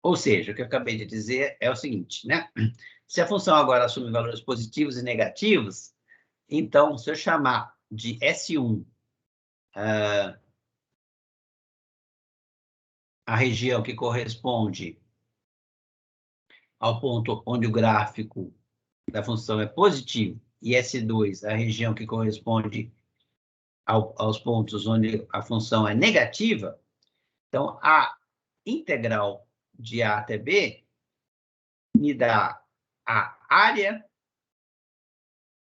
Ou seja, o que eu acabei de dizer é o seguinte, né? Se a função agora assume valores positivos e negativos, então, se eu chamar de S1 a região que corresponde ao ponto onde o gráfico da função é positivo, e S2 a região que corresponde aos pontos onde a função é negativa, então, a integral de A até B me dá a área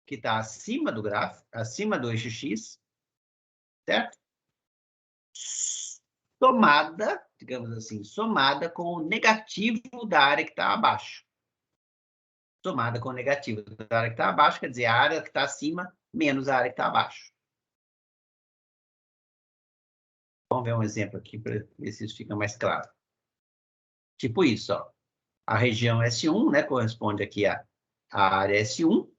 que está acima do gráfico, acima do eixo X, certo? Somada, digamos assim, somada com o negativo da área que está abaixo. Somada com o negativo da área que está abaixo, quer dizer, a área que está acima menos a área que está abaixo. Vamos ver um exemplo aqui para ver se isso fica mais claro. Tipo isso, ó. A região S1, né, corresponde aqui à área S1.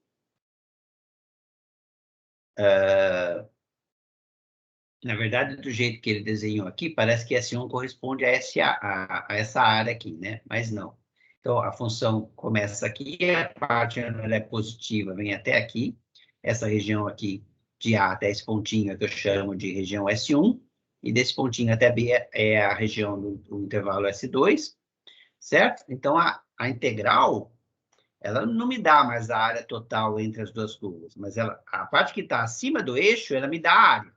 Na verdade, do jeito que ele desenhou aqui, parece que S1 corresponde a essa área aqui, né? Mas não. Então, a função começa aqui, a parte onde ela é positiva vem até aqui. Essa região aqui de A até esse pontinho que eu chamo de região S1. E desse pontinho até B é a região do intervalo S2, certo? Então, a integral, ela não me dá mais a área total entre as duas curvas, mas a parte que está acima do eixo, ela me dá a área.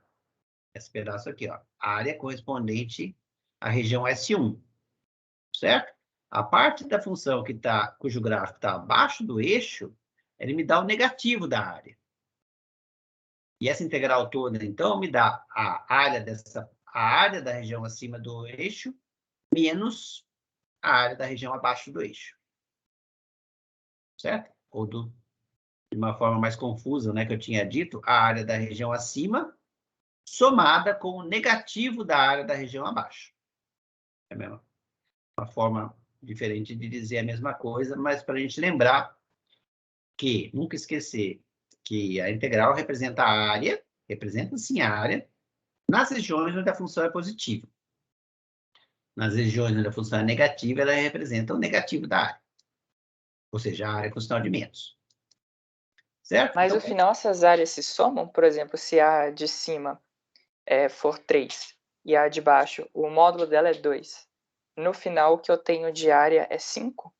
Esse pedaço aqui, ó, a área correspondente à região S1, certo? A parte da função cujo gráfico está abaixo do eixo, ele me dá o negativo da área. E essa integral toda, então, me dá a área da região acima do eixo menos a área da região abaixo do eixo. Certo? Ou de uma forma mais confusa, né, que eu tinha dito, a área da região acima somada com o negativo da área da região abaixo. É mesmo? Uma forma diferente de dizer a mesma coisa, mas para a gente lembrar que, nunca esquecer, que a integral representa a área, representa sim a área, nas regiões onde a função é positiva. Nas regiões onde a função é negativa, ela representa o negativo da área. Ou seja, a área com sinal de menos. Certo? Mas então, no final essas áreas se somam? Por exemplo, se a de cima for 3 e a de baixo, o módulo dela é 2. no final o que eu tenho de área é 5?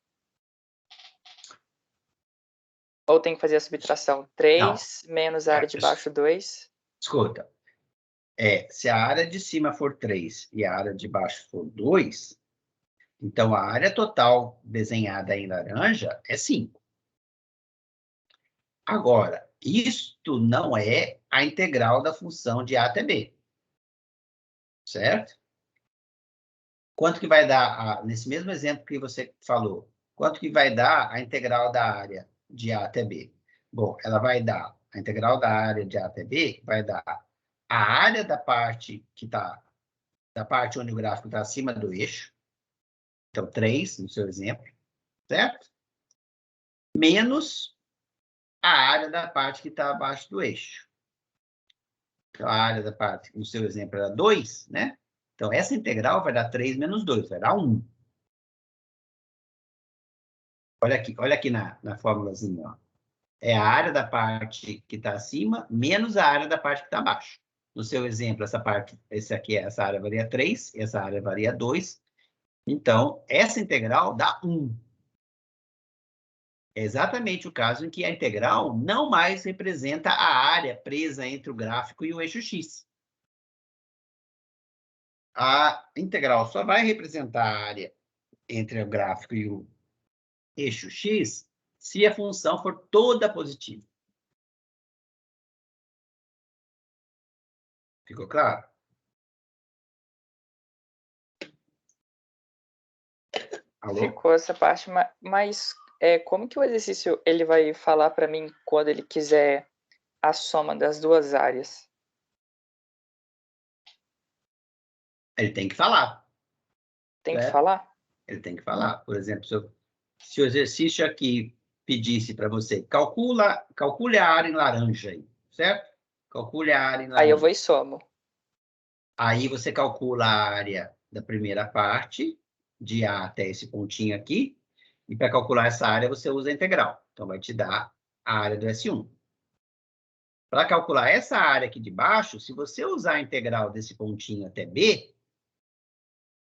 Ou tem que fazer a subtração? 3 menos a área de baixo, 2? Escuta, se a área de cima for 3 e a área de baixo for 2, então a área total desenhada em laranja é 5. Agora, isto não é a integral da função de A até B. Certo? Quanto que vai dar, nesse mesmo exemplo que você falou, quanto que vai dar a integral da área de A até B? Bom, ela vai dar, a integral da área de A até B vai dar a área da parte que está, da parte onde o gráfico está acima do eixo, então 3, no seu exemplo, certo? Menos a área da parte que está abaixo do eixo. Então, a área da parte, no seu exemplo, era 2, né? Então, essa integral vai dar 3 menos 2, vai dar 1. Olha aqui na fórmulazinha, ó. É a área da parte que está acima menos a área da parte que está abaixo. No seu exemplo, essa área valia 3, essa área valia 2. Então, essa integral dá 1. É exatamente o caso em que a integral não mais representa a área presa entre o gráfico e o eixo x. A integral só vai representar a área entre o gráfico e o eixo x se a função for toda positiva. Ficou claro? Alô? Ficou essa parte, mas como que o exercício ele vai falar para mim quando ele quiser a soma das duas áreas? Ele tem que falar. Tem que Certo? falar? Ele tem que falar. Por exemplo, se o exercício aqui pedisse para você, calcule a área em laranja aí, certo? Calcule a área em laranja. Aí eu vou e somo. Aí você calcula a área da primeira parte, de A até esse pontinho aqui, e para calcular essa área você usa a integral. Então, vai te dar a área do S1. Para calcular essa área aqui de baixo, se você usar a integral desse pontinho até B,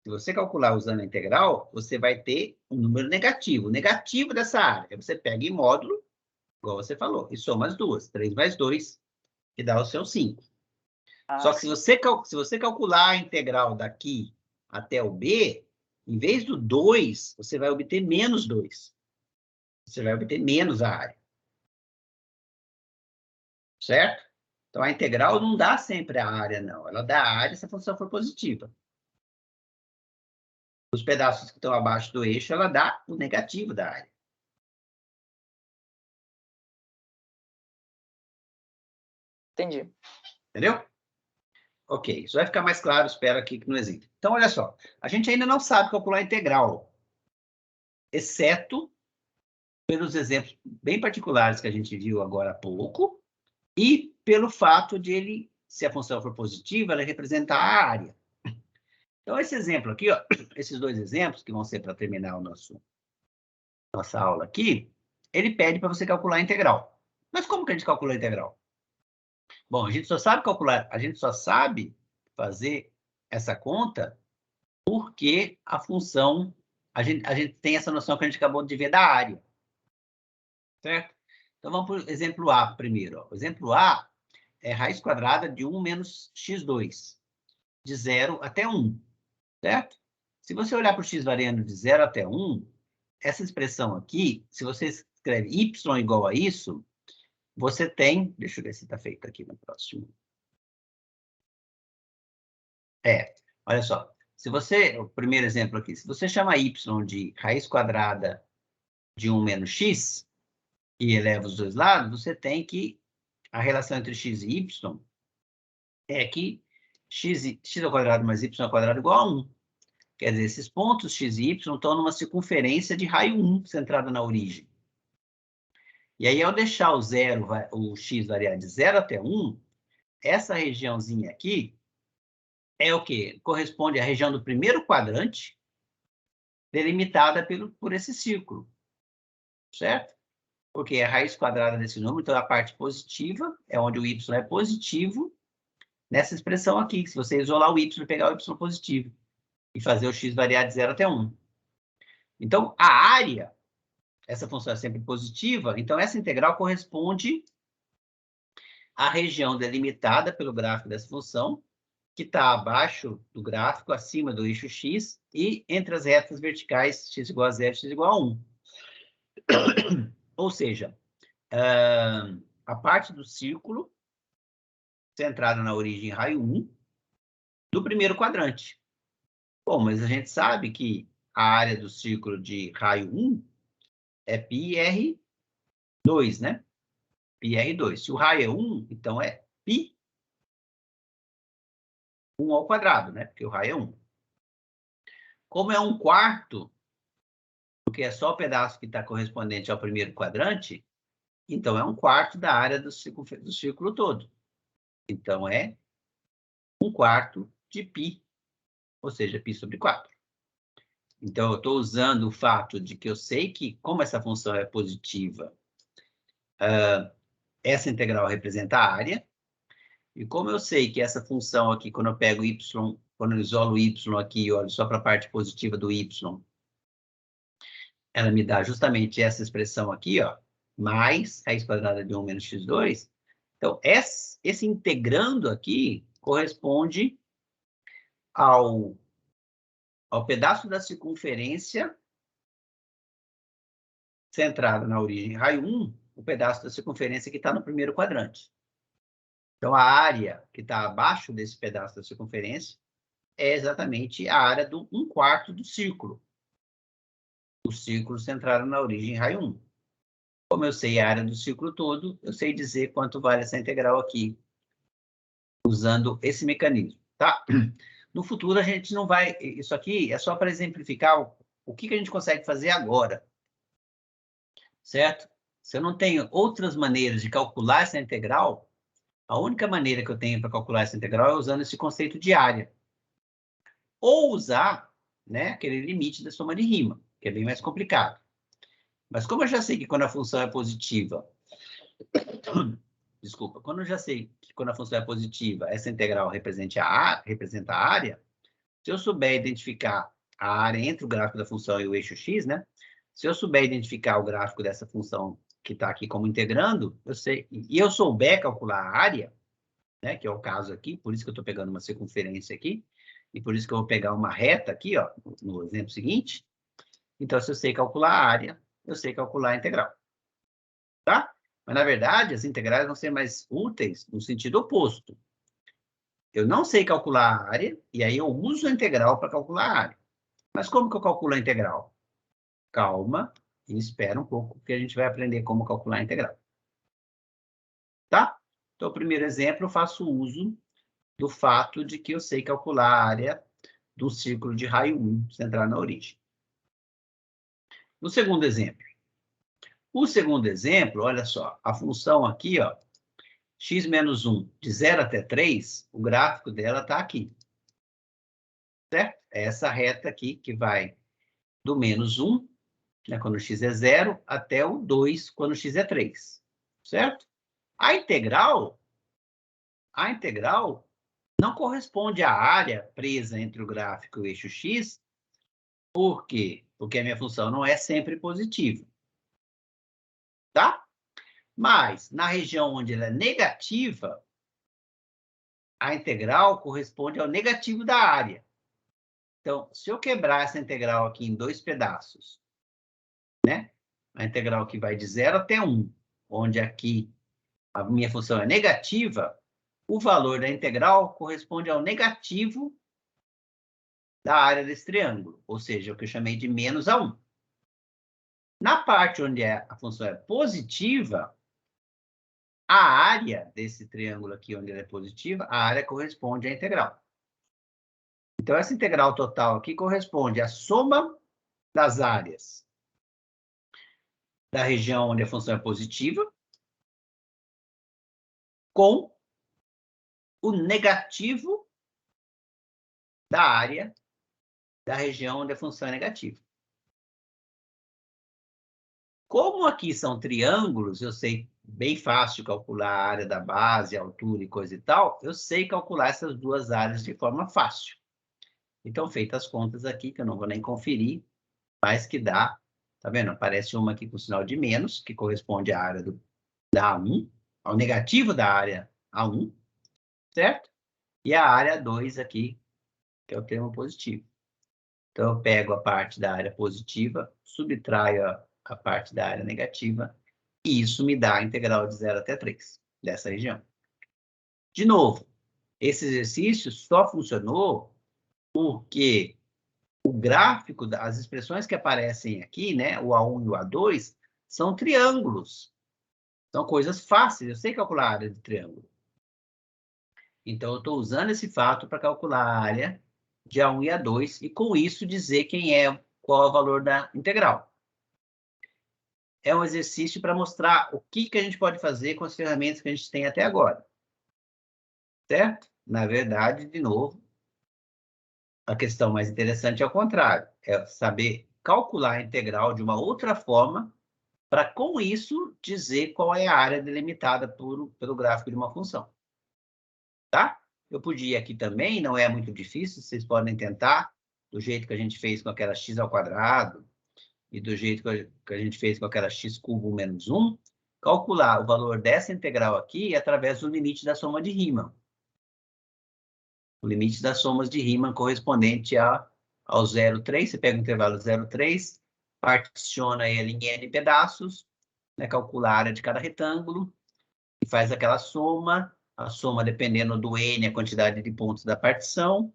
se você calcular usando a integral, você vai ter um número negativo, o negativo dessa área. Aí você pega em módulo, igual você falou, e soma as duas. 3 mais 2, que dá o seu 5. Só que se você calcular a integral daqui até o B, em vez do 2, você vai obter menos 2. Você vai obter menos a área. Certo? Então, a integral não dá sempre a área, não. Ela dá a área se a função for positiva. Os pedaços que estão abaixo do eixo, ela dá o negativo da área. Entendi. Entendeu? Ok, isso vai ficar mais claro, espero aqui no exemplo. Então, olha só, a gente ainda não sabe calcular a integral, exceto pelos exemplos bem particulares que a gente viu agora há pouco, e pelo fato de ele, se a função for positiva, ela representar a área. Então, esse exemplo aqui, ó, esses dois exemplos, que vão ser para terminar o nossa aula aqui, ele pede para você calcular a integral. Mas como que a gente calcula a integral? Bom, a gente só sabe fazer essa conta porque a função, a gente tem essa noção que a gente acabou de ver da área. Certo? Então, vamos para o exemplo A primeiro. Ó. O exemplo A é raiz quadrada de 1 menos x2, de 0 até 1. Certo? Se você olhar para o x variando de 0 até 1, essa expressão aqui, se você escreve y igual a isso, você tem... Deixa eu ver se está feito aqui no próximo. Olha só. O primeiro exemplo aqui, se você chama y de raiz quadrada de 1 menos x, e eleva os dois lados, você tem que a relação entre x e y é que x ao quadrado mais y ao quadrado igual a 1. Quer dizer, esses pontos x e y estão numa circunferência de raio 1, centrada na origem. E aí, ao deixar o x variar de 0 até 1, essa regiãozinha aqui é o quê? Corresponde à região do primeiro quadrante, delimitada por esse círculo. Certo? Porque é a raiz quadrada desse número, então a parte positiva é onde o y é positivo, nessa expressão aqui, se você isolar o y e pegar o y positivo. e fazer o x variar de 0 até 1. Então, a área, essa função é sempre positiva, então essa integral corresponde à região delimitada pelo gráfico dessa função, que está abaixo do gráfico, acima do eixo x, e entre as retas verticais x igual a 0 e x igual a 1. Ou seja, a parte do círculo centrada na origem raio 1 do primeiro quadrante. Bom, mas a gente sabe que a área do círculo de raio 1 é πr2, né? πr2. Se o raio é 1, então é π 1 ao quadrado, né? Porque o raio é 1. Como é 1/4, porque é só o pedaço que está correspondente ao primeiro quadrante, então é 1/4 da área do círculo todo. Então é 1/4 de π, ou seja, π sobre 4. Então, eu estou usando o fato de que eu sei que, como essa função é positiva, essa integral representa a área. E como eu sei que essa função aqui, quando eu pego y, quando eu isolo o y aqui e olho só para a parte positiva do y, ela me dá justamente essa expressão aqui, ó, mais raiz quadrada de 1 menos x2. Então, esse integrando aqui corresponde ao pedaço da circunferência centrado na origem raio 1, o pedaço da circunferência que está no primeiro quadrante. Então, a área que está abaixo desse pedaço da circunferência é exatamente a área do 1/4 do círculo. O círculo centrado na origem raio 1. Como eu sei a área do círculo todo, eu sei dizer quanto vale essa integral aqui, usando esse mecanismo, tá? No futuro, a gente não vai... Isso aqui é só para exemplificar o que a gente consegue fazer agora. Certo? Se eu não tenho outras maneiras de calcular essa integral, a única maneira que eu tenho para calcular essa integral é usando esse conceito de área. Ou usar, né, aquele limite da soma de rima, que é bem mais complicado. Mas como eu já sei que quando a função é positiva... Desculpa. Quando eu já sei que quando a função é positiva, essa integral representa a área, se eu souber identificar a área entre o gráfico da função e o eixo x, né? Se eu souber identificar o gráfico dessa função que está aqui como integrando, eu sei, e eu souber calcular a área, né, que é o caso aqui, por isso que eu estou pegando uma circunferência aqui, e por isso que eu vou pegar uma reta aqui, ó, no exemplo seguinte. Então, se eu sei calcular a área, eu sei calcular a integral. Tá? Mas, na verdade, as integrais vão ser mais úteis no sentido oposto. Eu não sei calcular a área, e aí eu uso a integral para calcular a área. Mas como que eu calculo a integral? Calma e espera um pouco, que a gente vai aprender como calcular a integral. Tá? Então, o primeiro exemplo, eu faço uso do fato de que eu sei calcular a área do círculo de raio 1 centrado na origem. No segundo exemplo. O segundo exemplo, olha só, a função aqui, ó, x menos 1, de 0 até 3, o gráfico dela está aqui. Certo? É essa reta aqui que vai do menos 1, né, quando x é 0, até o 2, quando x é 3. Certo? A integral não corresponde à área presa entre o gráfico e o eixo x. Por quê? Porque a minha função não é sempre positiva. Tá? Mas, na região onde ela é negativa, a integral corresponde ao negativo da área. Então, se eu quebrar essa integral aqui em dois pedaços, né? A integral que vai de 0 até 1, onde aqui a minha função é negativa, o valor da integral corresponde ao negativo da área desse triângulo, ou seja, o que eu chamei de menos a 1. Na parte onde a função é positiva, a área desse triângulo aqui, onde ela é positiva, a área corresponde à integral. Então, essa integral total aqui corresponde à soma das áreas da região onde a função é positiva com o negativo da área da região onde a função é negativa. Como aqui são triângulos, eu sei bem fácil calcular a área da base, a altura e coisa e tal, eu sei calcular essas duas áreas de forma fácil. Então, feitas as contas aqui, que eu não vou nem conferir, mas que dá, tá vendo? Aparece uma aqui com sinal de menos, que corresponde à área da A1, ao negativo da área A1, certo? E a área 2 aqui, que é o termo positivo. Então, eu pego a parte da área positiva, subtraio a parte da área negativa, e isso me dá a integral de 0 até 3, dessa região. De novo, esse exercício só funcionou porque o gráfico, as expressões que aparecem aqui, né, o A1 e o A2, são triângulos. São coisas fáceis, eu sei calcular a área de triângulo. Então, eu estou usando esse fato para calcular a área de A1 e A2, e com isso dizer qual é o valor da integral. É um exercício para mostrar o que a gente pode fazer com as ferramentas que a gente tem até agora. Certo? Na verdade, de novo, a questão mais interessante é o contrário. É saber calcular a integral de uma outra forma para, com isso, dizer qual é a área delimitada pelo gráfico de uma função. Tá? Eu podia aqui também, não é muito difícil, vocês podem tentar, do jeito que a gente fez com aquela x² e do jeito que a gente fez com aquela x³ menos 1, calcular o valor dessa integral aqui através do limite da soma de Riemann. O limite das somas de Riemann correspondente ao 0,3, você pega o intervalo 0,3, particiona ele em n pedaços, né, calcula a área de cada retângulo, e faz aquela soma, a soma dependendo do n, a quantidade de pontos da partição,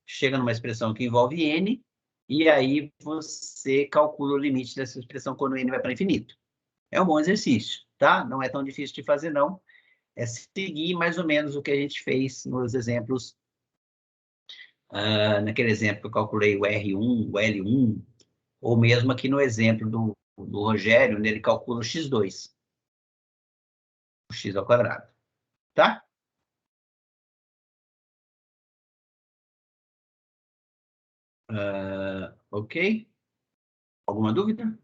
chega numa expressão que envolve n, e aí você calcula o limite dessa expressão quando o n vai para infinito. É um bom exercício, tá? Não é tão difícil de fazer, não. É seguir mais ou menos o que a gente fez nos exemplos. Naquele exemplo que eu calculei o R1, o L1, ou mesmo aqui no exemplo do Rogério, onde ele calcula o x2. O x². Tá? Ok? Alguma dúvida?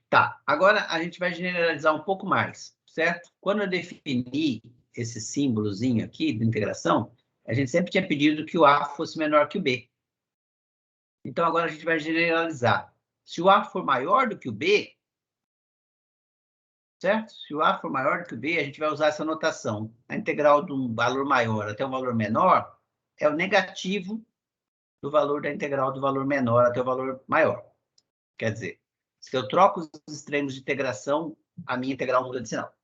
Tá, agora a gente vai generalizar um pouco mais, certo? Quando eu defini esse símbolozinho aqui de integração, a gente sempre tinha pedido que o A fosse menor que o B. Então, agora a gente vai generalizar. Se o A for maior do que o B, certo? Se o A for maior do que o B, a gente vai usar essa notação. A integral de um valor maior até um valor menor é o negativo do valor da integral do valor menor até o valor maior. Quer dizer, se eu troco os extremos de integração, a minha integral muda de sinal.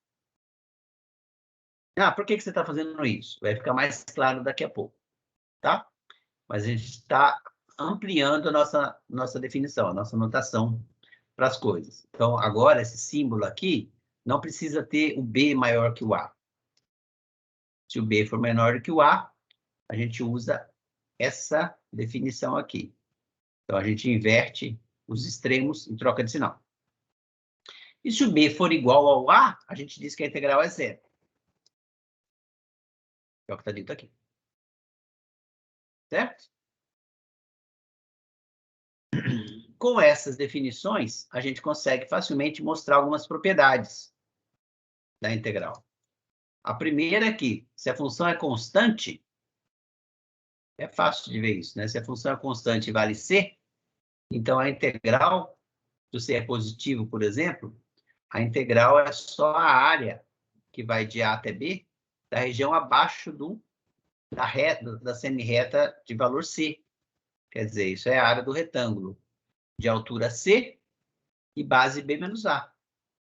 Por que você está fazendo isso? Vai ficar mais claro daqui a pouco, tá? Mas a gente está ampliando a nossa definição, a nossa notação para as coisas. Então, agora, esse símbolo aqui não precisa ter o B maior que o A. Se o B for menor que o A, a gente usa essa definição aqui. Então, a gente inverte os extremos em troca de sinal. E se o B for igual ao A, a gente diz que a integral é zero. É o que está dito aqui. Certo? Com essas definições, a gente consegue facilmente mostrar algumas propriedades da integral. A primeira é que, se a função é constante, é fácil de ver isso, né? Se a função é constante e vale c, então a integral, se c é positivo, por exemplo, a integral é só a área que vai de A até B, da região abaixo da semi-reta de valor c. Quer dizer, isso é a área do retângulo de altura c e base b menos a.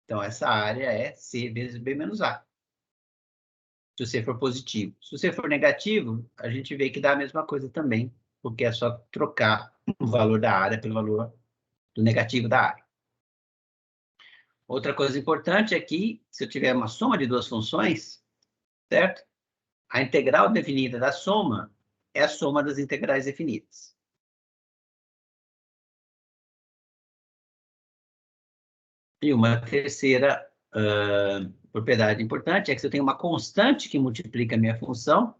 Então, essa área é c vezes b menos a. Se você for positivo. Se você for negativo, a gente vê que dá a mesma coisa também, porque é só trocar o valor da área pelo valor do negativo da área. Outra coisa importante é que, se eu tiver uma soma de duas funções, certo? A integral definida da soma é a soma das integrais definidas. E uma terceira propriedade importante é que se eu tenho uma constante que multiplica a minha função,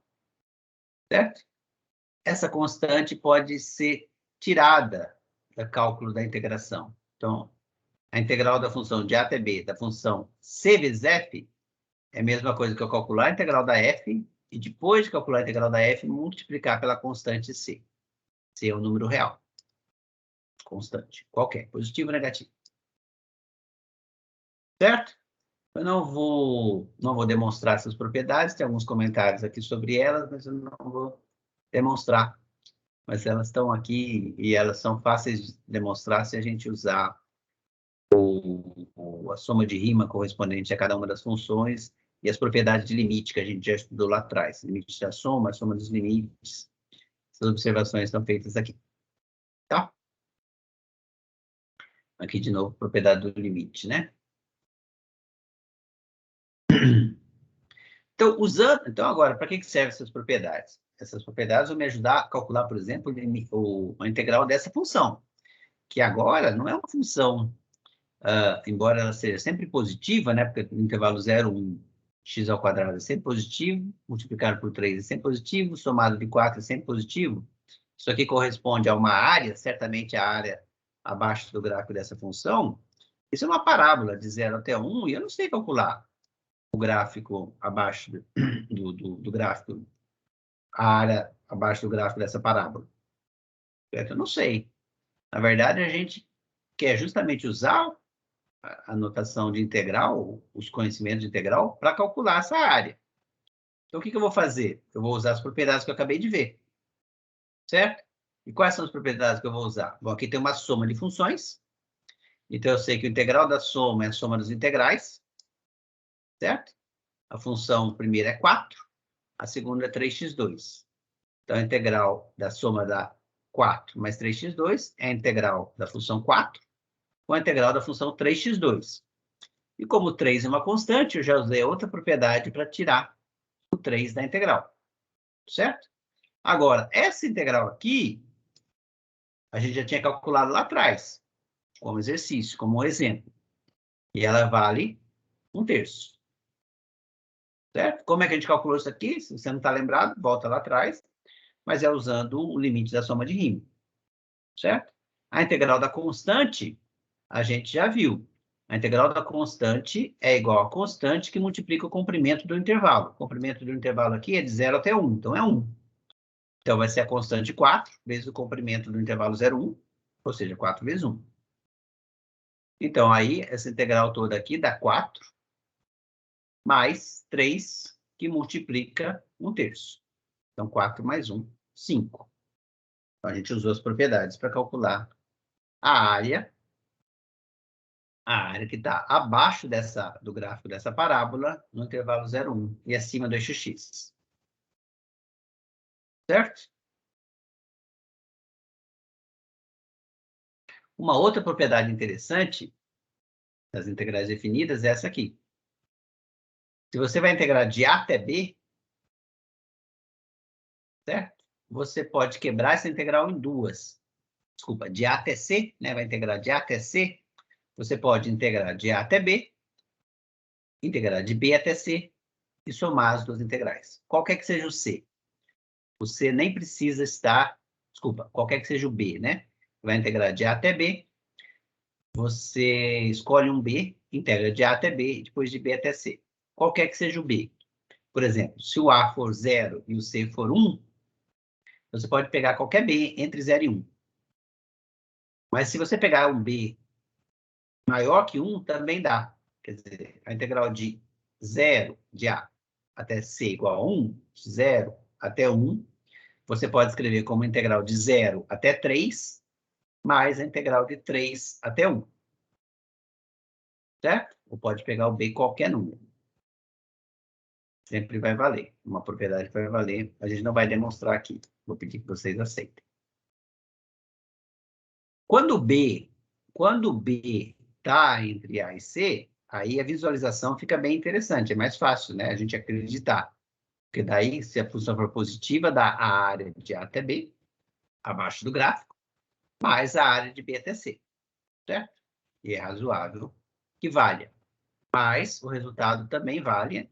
certo? Essa constante pode ser tirada do cálculo da integração. Então, a integral da função de A até B, da função c vezes f, é a mesma coisa que eu calcular a integral da f e depois de calcular a integral da f, multiplicar pela constante c. C é um número real. Constante. Qualquer. Positivo ou negativo. Certo? Eu não vou demonstrar essas propriedades. Tem alguns comentários aqui sobre elas, mas eu não vou demonstrar. Mas elas estão aqui e elas são fáceis de demonstrar se a gente usar a soma de rima correspondente a cada uma das funções e as propriedades de limite que a gente já estudou lá atrás. Limite da soma, a soma dos limites. Essas observações estão feitas aqui. Tá? Aqui, de novo, propriedade do limite, né? Então, agora, para que servem essas propriedades? Essas propriedades vão me ajudar a calcular, por exemplo, a integral dessa função, que agora não é uma função, embora ela seja sempre positiva, né? Porque no intervalo 0, 1, x ao quadrado é sempre positivo, multiplicado por 3 é sempre positivo, somado de 4 é sempre positivo. Isso aqui corresponde a uma área, certamente a área abaixo do gráfico dessa função. Isso é uma parábola de 0 até 1, e eu não sei calcular o gráfico abaixo do gráfico, a área abaixo do gráfico dessa parábola. Eu não sei. Na verdade, a gente quer justamente usar a notação de integral, os conhecimentos de integral, para calcular essa área. Então, o que eu vou fazer? Eu vou usar as propriedades que eu acabei de ver. Certo? E quais são as propriedades que eu vou usar? Bom, aqui tem uma soma de funções. Então, eu sei que o integral da soma é a soma dos integrais. Certo? A função primeira é 4, a segunda é 3x2. Então, a integral da soma da 4 mais 3x2 é a integral da função 4 com a integral da função 3x2. E como 3 é uma constante, eu já usei outra propriedade para tirar o 3 da integral. Certo? Agora, essa integral aqui, a gente já tinha calculado lá atrás, como exercício, como um exemplo. E ela vale 1/3. Certo? Como é que a gente calculou isso aqui? Se você não está lembrado, volta lá atrás. Mas é usando o limite da soma de rima. Certo? A integral da constante, a gente já viu. A integral da constante é igual a constante que multiplica o comprimento do intervalo. O comprimento do intervalo aqui é de 0 até 1, então é 1. Então, vai ser a constante 4 vezes o comprimento do intervalo 0, 1, ou seja, 4 vezes 1. Então, aí, essa integral toda aqui dá 4 mais 3, que multiplica 1/3. Então, 4 mais 1, 5. Então, a gente usou as propriedades para calcular a área que está abaixo do gráfico dessa parábola, no intervalo 0, 1, e acima do eixo x. Certo? Uma outra propriedade interessante das integrais definidas é essa aqui. Se você vai integrar de A até B, certo? Você pode quebrar essa integral em duas. Desculpa, de A até C, né? Vai integrar de A até C. Você pode integrar de A até B, integrar de B até C e somar as duas integrais. Qualquer que seja o C. O C nem precisa estar... Desculpa, qualquer que seja o B, né? Vai integrar de A até B. Você escolhe um B, integra de A até B, e depois de B até C. Qualquer que seja o B. Por exemplo, se o A for 0 e o C for 1, você pode pegar qualquer B entre 0 e 1. Mas se você pegar um B maior que 1, também dá. Quer dizer, a integral de 0 de A até C igual a 1, 0 até 1, você pode escrever como integral de 0 até 3, mais a integral de 3 até 1. Certo? Ou pode pegar o B qualquer número. Sempre vai valer. Uma propriedade vai valer. A gente não vai demonstrar aqui. Vou pedir que vocês aceitem. Quando o B está entre A e C, aí a visualização fica bem interessante. É mais fácil, né? A gente acreditar. Porque daí, se a função for positiva, dá a área de A até B, abaixo do gráfico, mais a área de B até C. Certo? E é razoável que valha. Mas o resultado também vale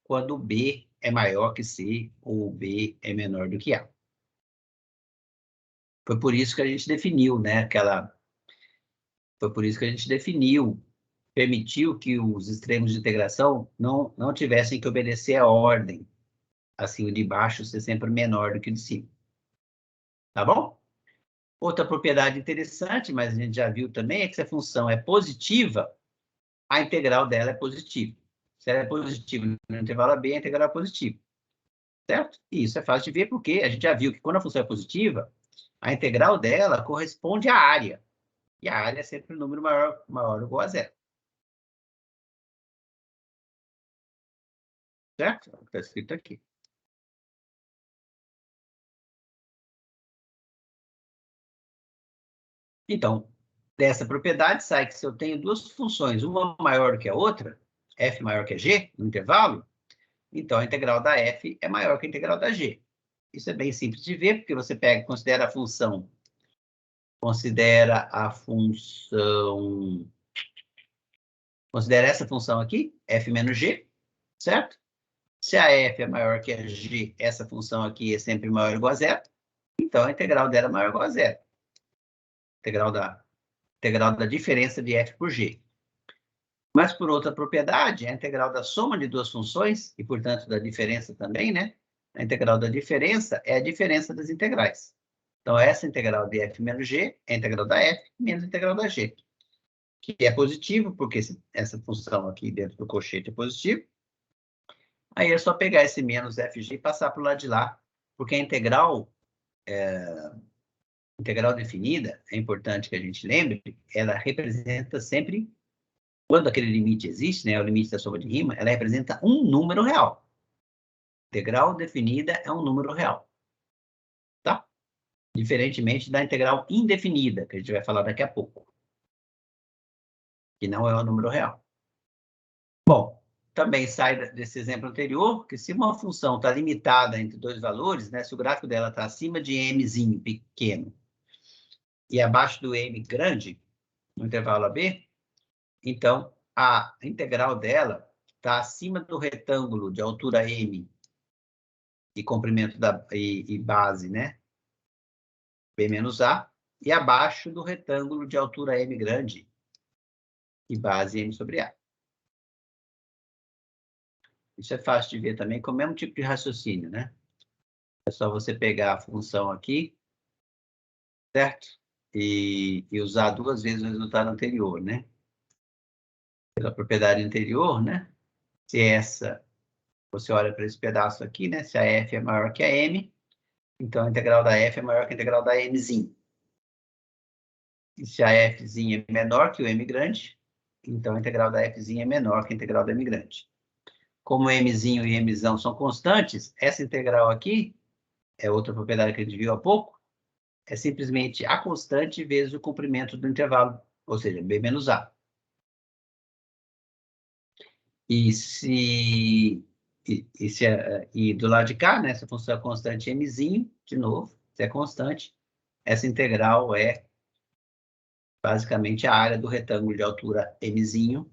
quando B é maior que C ou B é menor do que A. Foi por isso que a gente definiu, né? Foi por isso que a gente definiu permitiu que os extremos de integração não tivessem que obedecer a ordem. Assim, o de baixo ser sempre menor do que o de cima. Tá bom? Outra propriedade interessante, mas a gente já viu também, é que se a função é positiva, a integral dela é positiva. Se ela é positiva no intervalo AB, a integral é positiva. Certo? E isso é fácil de ver porque a gente já viu que quando a função é positiva, a integral dela corresponde à área. E a área é sempre um número maior ou igual a zero. Certo? É o que está escrito aqui. Então, dessa propriedade sai que se eu tenho duas funções, uma maior que a outra, f maior que a g, no intervalo, então a integral da f é maior que a integral da g. Isso é bem simples de ver, porque você pega, considera essa função aqui, f menos g, certo? Se a f é maior que a g, essa função aqui é sempre maior ou igual a zero, então a integral dela é maior ou igual a zero. Integral da diferença de f por g. Mas, por outra propriedade, a integral da soma de duas funções, e, portanto, da diferença também, né? A integral da diferença é a diferença das integrais. Então, essa integral de f menos g é a integral da f menos a integral da g. Que é positivo, porque essa função aqui dentro do cochete é positivo. Aí é só pegar esse menos fg e passar para o lado de lá, porque a integral definida, é importante que a gente lembre, ela representa sempre, quando aquele limite existe, né, o limite da soma de rima, ela representa um número real. Integral definida é um número real. Tá? Diferentemente da integral indefinida, que a gente vai falar daqui a pouco. Que não é um número real. Bom, também sai desse exemplo anterior, que se uma função está limitada entre dois valores, né, se o gráfico dela está acima de mzinho pequeno e abaixo do m grande, no intervalo AB, então a integral dela está acima do retângulo de altura m e comprimento e base, né? B menos A, e abaixo do retângulo de altura m grande e base m sobre A. Isso é fácil de ver também com o mesmo tipo de raciocínio, né? É só você pegar a função aqui, certo? E usar duas vezes o resultado anterior, né? Pela propriedade anterior, né? Se essa, você olha para esse pedaço aqui, né? Se a f é maior que a m, então a integral da f é maior que a integral da mzinho. E se a fzinha é menor que o m grande, então a integral da fzinha é menor que a integral da m grande. Como mzinho e mzão são constantes, essa integral aqui, é outra propriedade que a gente viu há pouco, é simplesmente a constante vezes o comprimento do intervalo, ou seja, b menos a. E do lado de cá, né, essa função é constante mzinho, de novo, se é constante, essa integral é basicamente a área do retângulo de altura mzinho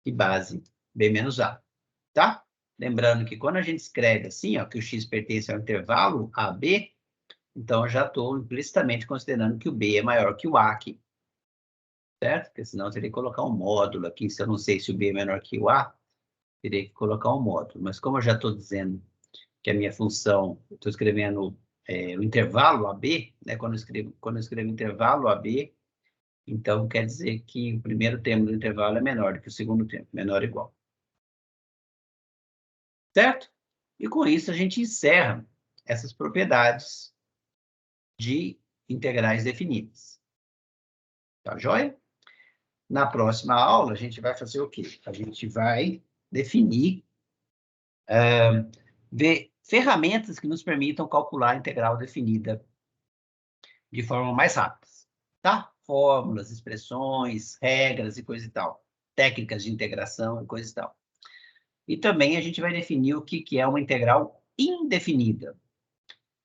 e base b menos a, tá? Lembrando que quando a gente escreve assim, ó, que o x pertence ao intervalo AB, então eu já estou implicitamente considerando que o B é maior que o A aqui, certo? Porque senão eu teria que colocar um módulo aqui, se eu não sei se o B é menor que o A, teria que colocar um módulo. Mas como eu já estou dizendo que a minha função, estou escrevendo o intervalo AB, né? Quando eu escrevo intervalo AB, então quer dizer que o primeiro termo do intervalo é menor do que o segundo termo, menor ou igual. Certo? E com isso a gente encerra essas propriedades de integrais definidas. Tá joia? Na próxima aula, a gente vai fazer o quê? A gente vai definir, ver ferramentas que nos permitam calcular a integral definida de forma mais rápida. Tá? Fórmulas, expressões, regras e coisa e tal. Técnicas de integração e coisa e tal. E também a gente vai definir o que é uma integral indefinida,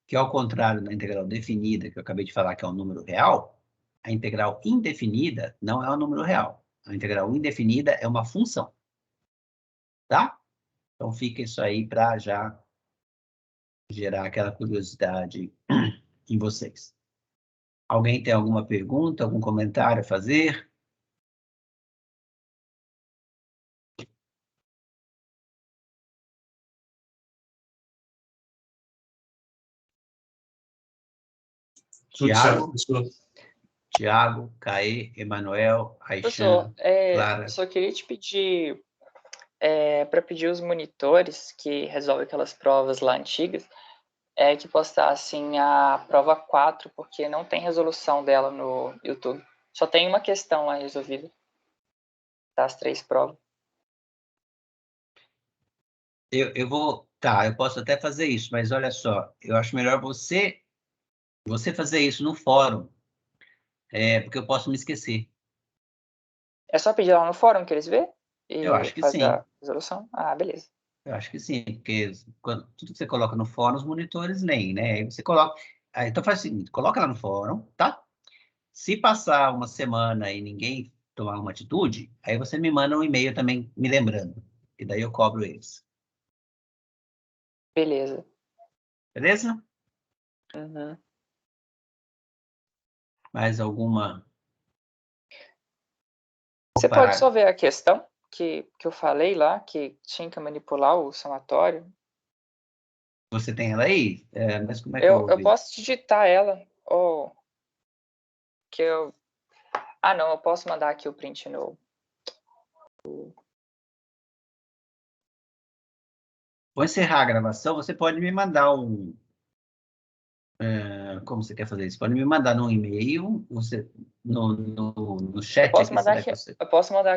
que ao contrário da integral definida, que eu acabei de falar que é um número real, a integral indefinida não é um número real. A integral indefinida é uma função. Tá? Então fica isso aí para já gerar aquela curiosidade em vocês. Alguém tem alguma pergunta, algum comentário a fazer? Tudo certo, professor. Tiago, Caê, Emanuel, Professor, Aishan, Clara. só queria te pedir para pedir os monitores que resolvem aquelas provas lá antigas, que postassem a prova 4, porque não tem resolução dela no YouTube. Só tem uma questão lá resolvida das 3 provas. Eu vou... Tá, eu posso até fazer isso, mas olha só, eu acho melhor você fazer isso no fórum, porque eu posso me esquecer. É só pedir lá no fórum que eles vê Eu e acho que faz sim. a resolução? Ah, beleza. Eu acho que sim, porque tudo que você coloca no fórum, os monitores leem, né? Aí você coloca... então faz o seguinte, coloca lá no fórum, tá? Se passar uma semana e ninguém tomar uma atitude, aí você me manda um e-mail também me lembrando. E daí eu cobro eles. Beleza. Beleza? Uhum. Mais alguma? Você pode só ver a questão que eu falei lá, que tinha que manipular o somatório? Você tem ela aí? Mas como é que eu vou Eu ver? posso digitar ela, ou que eu... Ah, não, eu posso mandar aqui o print no... Vou encerrar a gravação. Você pode me mandar um... como você quer fazer isso? Pode me mandar no e-mail, no chat Eu posso aqui, mandar será aqui, que você... eu posso mandar